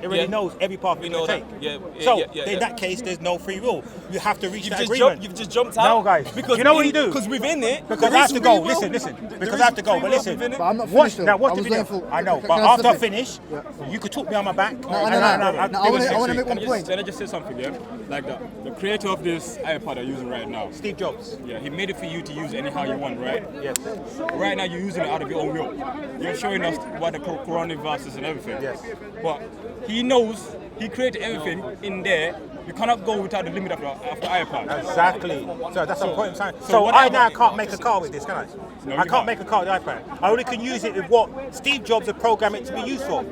It already Yeah. knows every path We you're know going that. to take. Yeah, So yeah, in that case, there's no free will. You have to reach that agreement. You've just jumped out. No, guys. Because you know what you do? Because within it, Because I have to go. Listen. Because I have to go. But listen. But I'm not Watch finished. now. Watch I the was video. waiting for- I know. can But I after I slip it? finish, you could talk me on my back. No, I want to make one point. Can I just say something, yeah? Like the creator of this iPad I'm using right now, Steve Jobs. yeah, he made it for you to use anyhow you want, right? Yes. Right now you're using it out of your own will. You're showing us what the Quranic verses and everything. Yes. But he knows, he created everything in there. You cannot go without the limit of the iPad. Exactly. So that's the point I'm saying. so So I whatever- now can't make a car with this, can I? No, I you can't can't. make a car with the iPad. I only can use it with what Steve Jobs had programmed it to be used for.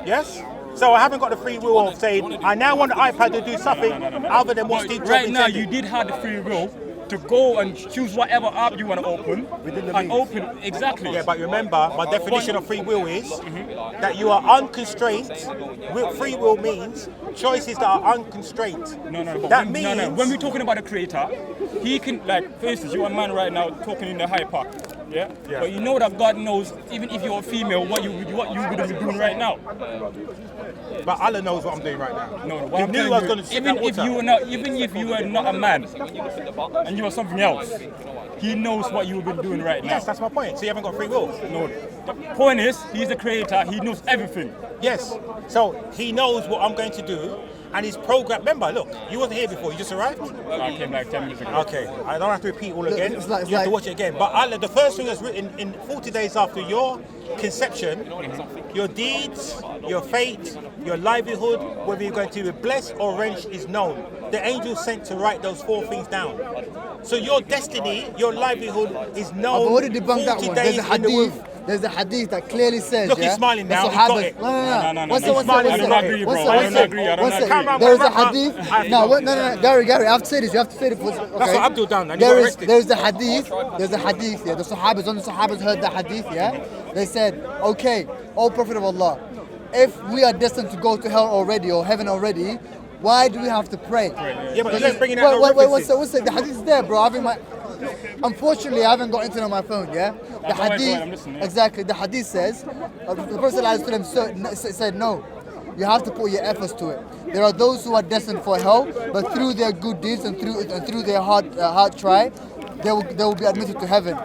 Yes? So I haven't got the free will of saying, I now want the iPad to do something other than what But Steve Jobs right now intended. you did have the free will to go and choose whatever app you want to open Within the and means. open exactly. Yeah, but remember, my definition of free will is that you are unconstrained. Free will means choices that are unconstrained. No, but That when, means no. When we're talking about the creator, he can, like, for instance, you're a man right now talking in the high park, yeah? Yeah. But you know that God knows, even if you're a female, what you would be doing right now. But Allah knows what I'm doing right now. No, He what I'm knew telling I was you, going to sip even that if water. even if you were not a man and you are something else, he knows what you've been doing right now. Yes, that's my point. So you haven't got free will. No, the point is, he's the creator. He knows everything. Yes. So he knows what I'm going to do, and his program. Remember, look, you wasn't here before. You just arrived. I came like 10 minutes ago. Okay, I don't have to repeat all again. it's like- you have to watch it again. But Allah, the first thing that's written in 40 days after your conception, your deeds, your fate, your livelihood, whether you're going to be blessed or wrenched, is known. The angel sent to write those 4 things down. So your destiny, your livelihood is known. I've already debunked that 40 one. There's days a in the womb. hadith. There's a hadith that clearly says. Look, yeah, he's smiling the now, he's got Sahabas- it. No. One He's second. smiling, I don't agree, bro. I don't agree, I don't agree. There is a hadith. No, Gary, I have to say this. You have to say it. Okay. That's what Abdul done, and he There got is, arrested. there's a hadith. There's a hadith. Yeah, the Sahabas heard the hadith. Yeah, they said, okay, O Prophet of Allah, if we are destined to go to hell already or heaven already, why do we have to pray? Yeah, but you're bringing out no wait, references. what's the hadith is there, bro? Unfortunately, I haven't got internet on my phone. Yeah, the Go ahead, hadith I'm listening, yeah. exactly. The hadith says the Prophet ﷺ said no. You have to put your efforts to it. There are those who are destined for hell, but through their good deeds and through their hard try, they will be admitted to heaven.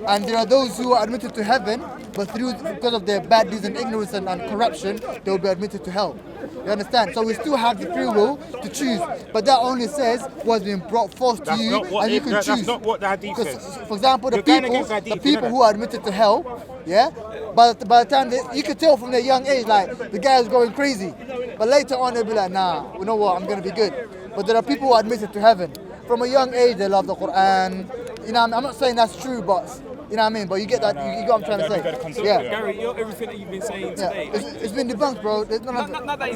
And there are those who are admitted to heaven, but because of their bad deeds and ignorance and corruption, they will be admitted to hell. You understand? So we still have the free will to choose, but that only says what's been brought forth to That's you, not what and you it- can that's choose. not what the hadith 'Cause, says. for example, the You're going people, against hadith, the you people know who are admitted to hell, yeah, by the time you could tell from their young age, like the guy is going crazy, but later on they'll be like, nah, you know what, I'm gonna be good. But there are people who are admitted to heaven from a young age. They love the Quran. You know, I'm not saying that's true, but you know what I mean. But you get that. You get what I'm trying to say. Yeah. Gary, everything that you've been saying Yeah, today. it's been debunked, bro. There's none of Not that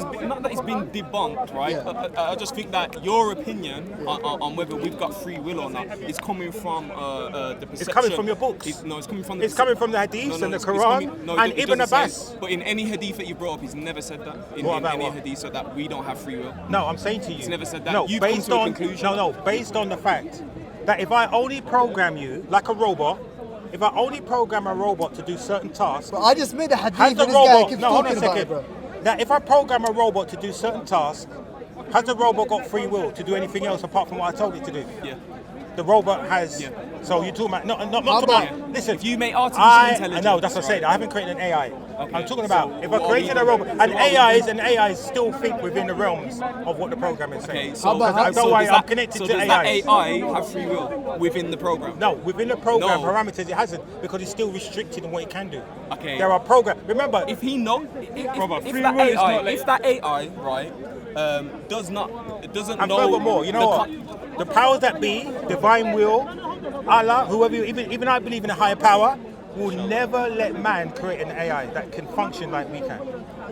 it's been debunked, right? Yeah. I just think that your opinion on whether we've got free will or not is coming from the perception. It's coming from your books. It's coming from the It's coming from the hadiths and the it's Quran coming- no, and it Ibn doesn't say Abbas. it. But in any hadith that you brought up, he's never said that. In What about any what? hadith said that we don't have free will. No, I'm saying to you. He's never said that. No, You've come based to a on conclusion. based on the fact that if I only program you like a robot, if I only program a robot to do certain tasks, But I just made a hadith, has and the this guy robot? keeps No, hold on a talking about it, second. bro. That if I program a robot to do certain tasks, has the robot got free will to do anything else apart from what I told it to do? Yeah. The robot has. Yeah. So you're talking about not How talking about- about. Listen, If you make artificial I intelligence, know that's what I said. right? I haven't created an AI. Okay, I'm talking so about if I what are created we- a robot, so and what are we AIs still think within the realms of what the program is saying. Okay, so, about- I don't so worry, does I'm that- connected so to does that AIs. AI have free will within the program? No, within the program No. parameters it hasn't because it's still restricted in what it can do. Okay. There are programs. Remember, If he know, Brother, if free that will is AI, not like- if that AI, right, doesn't and know. furthermore, you know the what? The powers that be, divine will, Allah, whoever, even I believe in a higher power, will never let man create an AI that can function like we can.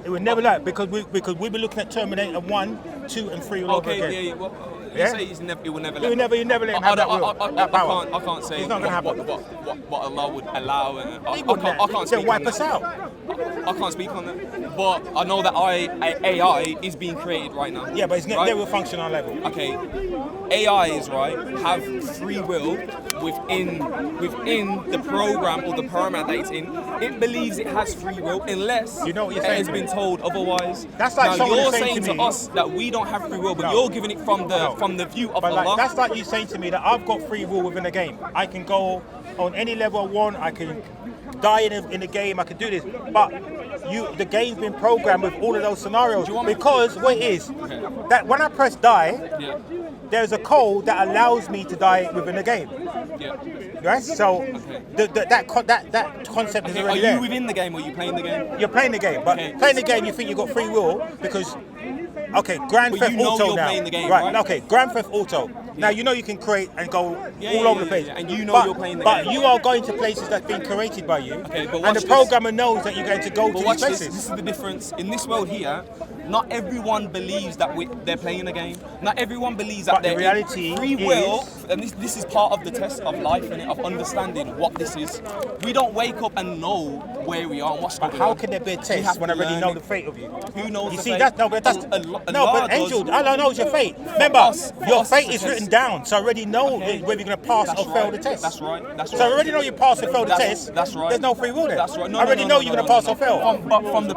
It will never let because we've been looking at Terminator 1, 2, and 3 all over Okay, again. yeah, well, You say he will never let You never let him have that will, that power. I can't say It's not gonna happen. what Allah would allow. And He wouldn't. I can't They'll speak wipe on us that. out. I can't speak on that. But I know that AI is being created right now. Yeah, but it's right? never functional level. Okay, AIs, right, have free will within the program or the parameter that it's in. It believes it has free will unless You know what you're it saying has to been me? told otherwise. That's like now someone you're saying saying to to me- us that we don't have free will, but No. you're giving it from No. the view of But Allah. like, that's like you saying to me that I've got free will within a game. I can go on any level I want. I can die in the game. I can do this. But the game's been programmed with all of those scenarios. Because what it is, that when I press die, Yeah. there's a code that allows me to die within the game. Yeah. Right? So that concept is Okay, are already you there. within the game or are you playing the game? You're playing the game, but Okay. playing the game, you think you've got free will because, okay, Grand But Theft you know Auto you're now. playing the game, right? Okay, Grand Theft Auto. Now you know you can create and go all over the place. yeah, and you know but, you're playing the but game. you are going to places that's been created by you, Okay, but and watch the this. programmer knows that you're going to go But to watch these this. places. This is the difference. In this world here, not everyone believes that they're playing a game. Not everyone believes that But the they're reality free will. is- And this is part of the test of life and of understanding what this is. We don't wake up and know where we are and what's going But on. how can there be a We test have when I to already learn know it. the fate of you? Who knows You the see, fate? that's no, but that's Allah no, but does. Angel, Allah knows your fate. Remember, For your us, fate it's is a written test. down, so I already know Okay. whether you're going to pass That's or fail right. the test. That's right. That's So right. I already know you pass or fail the test. That's right. There's no free will there. That's right. I already know you're going to pass or fail. But from the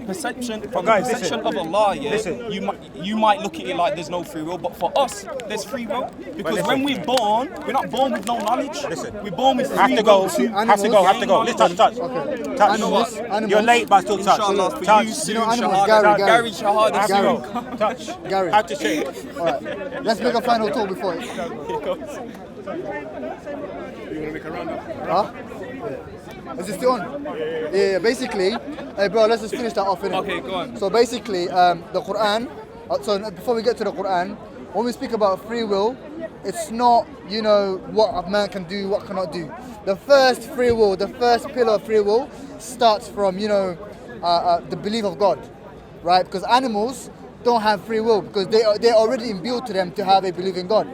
perception Guys, of listen. Allah, yeah, Listen. you might look at it like there's no free will, but for us, there's free will because listen. when we're born, we're not born with no knowledge. Listen. We're born with free Have to go. will. Have to go. Have to go. Let's touch. Touch. Animals. You're late, but still touch. Inshallah, for Touch. you soon, You know animals, Shahada. Gary. Shahada Have to soon. go. Touch. Gary. Have to shake. All right. Let's make a final talk before it. Huh? Is it still on? Yeah, basically, hey bro, let's just finish that off, innit? Okay, go on. So basically, the Quran, so before we get to the Quran, when we speak about free will, it's not, what a man can do, what cannot do. The first free will, the first pillar of free will starts from, the belief of God, right? Because animals don't have free will because they're already imbued to them to have a belief in God.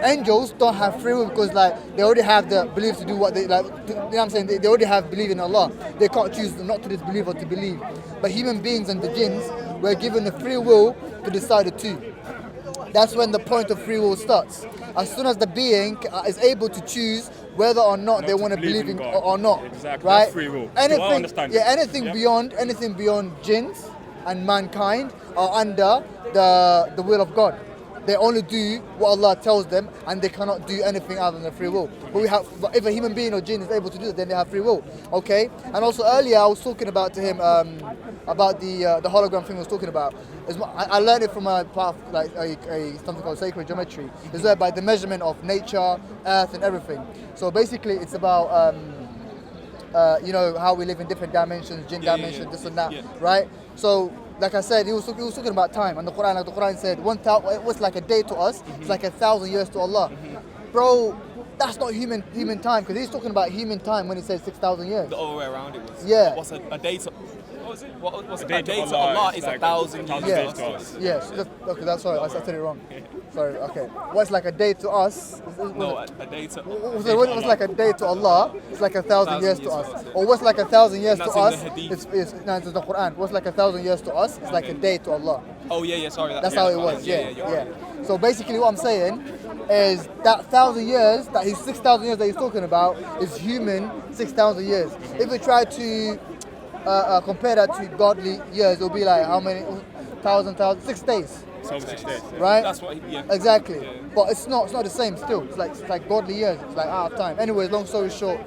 Angels don't have free will because they already have the belief to do what they like. You know what I'm saying? They already have belief in Allah. They can't choose not to disbelieve or to believe. But human beings and the jinns were given the free will to decide the two. That's when the point of free will starts. As soon as the being is able to choose whether or not they want to believe in God. or not, Exactly. right? That's free will. Do I Anything, understand yeah, it? anything Yeah. beyond jinns and mankind are under the will of God. They only do what Allah tells them, and they cannot do anything other than their free will. But if a human being or jinn is able to do that, then they have free will. Okay. And also earlier I was talking about to him about the hologram thing I was talking about. I learned it from a part of, like something called sacred geometry. It's whereby the measurement of nature, earth, and everything. So basically, it's about how we live in different dimensions, jinn dimension, this and that, right? So, like I said, he was talking about time, and the Quran said, it was like a day to us, it's like 1,000 years to Allah. Bro, that's not human time, because he's talking about human time when he says 6,000 years. The other way around it was. Yeah. What's a day to? What was it? What's A a day day to to Allah Allah is is like 1,000 1,000 years. days to us. Yes, okay, that's sorry, I said it wrong. Sorry, okay. What's like a day to us? No, a day to. What's like a day to Allah? It's like 1,000 years to us. Or what's like 1,000 years to That's in us? the hadith. It's the Quran. What's like 1,000 years to us? It's like a day to Allah. Oh yeah, sorry. That's how it was. Yeah. So basically, what I'm saying is that 1,000 years, that he's 6,000 years that he's talking about, is human 6,000 years. If we try to compare that to godly years, it'll be like how many? 6 days. So 6 days. Yeah. Right? That's what. Yeah. Exactly. But it's not the same still. It's like godly years. It's like out of time. Anyways, long story short,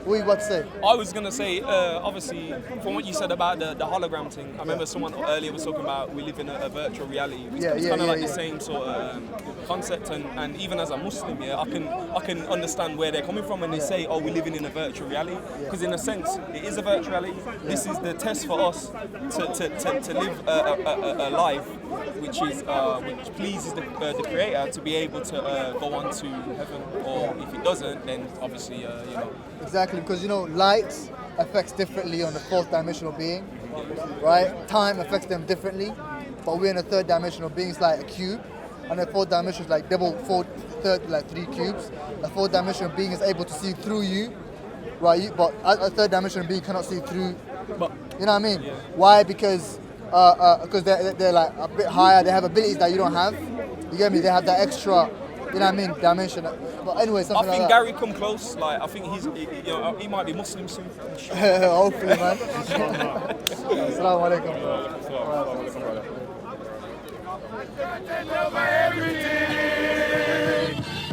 what you about to say? I was gonna say, obviously, from what you said about the hologram thing, I remember someone earlier was talking about we live in a virtual reality. It's kind of like the same sort of concept, and even as a Muslim, I can understand where they're coming from when they say, oh, we're living in a virtual reality, because in a sense, it is a virtual reality. This is the test for us to live a life which pleases the Creator, to be able to go on to heaven, or if it doesn't, then obviously, Exactly, because light affects differently on the fourth dimensional being, right? Time affects them differently, but we're in a third dimensional being. It's like a cube, and the fourth dimension is like like 3 cubes. The fourth dimension being is able to see through you, right? But a third dimension being cannot see through. But you know what I mean? Yeah. Why? Because they're like a bit higher. They have abilities that you don't have. You get me? They have that extra, you know what I mean, dimension. But anyway, something I think like Gary come close. Like I think he might be Muslim soon. Hopefully, man. Assalamu alaikum.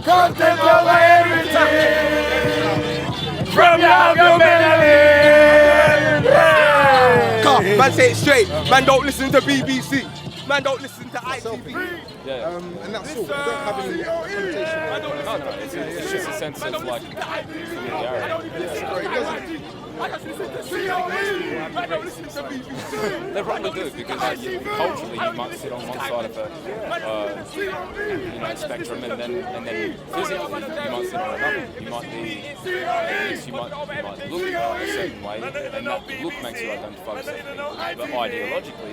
Content over everything. From your melody. Man, say it straight. Man, don't listen to BBC. Man, don't listen to ITV. Yeah. And that's all. We don't have any connotation. No, it's just a sense of like familiarity. They probably do because culturally you might sit on one side of the spectrum and then physically you might sit on another. You might be you might look a certain way and that look makes you identify with certain people. But ideologically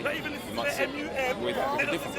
you might sit with a different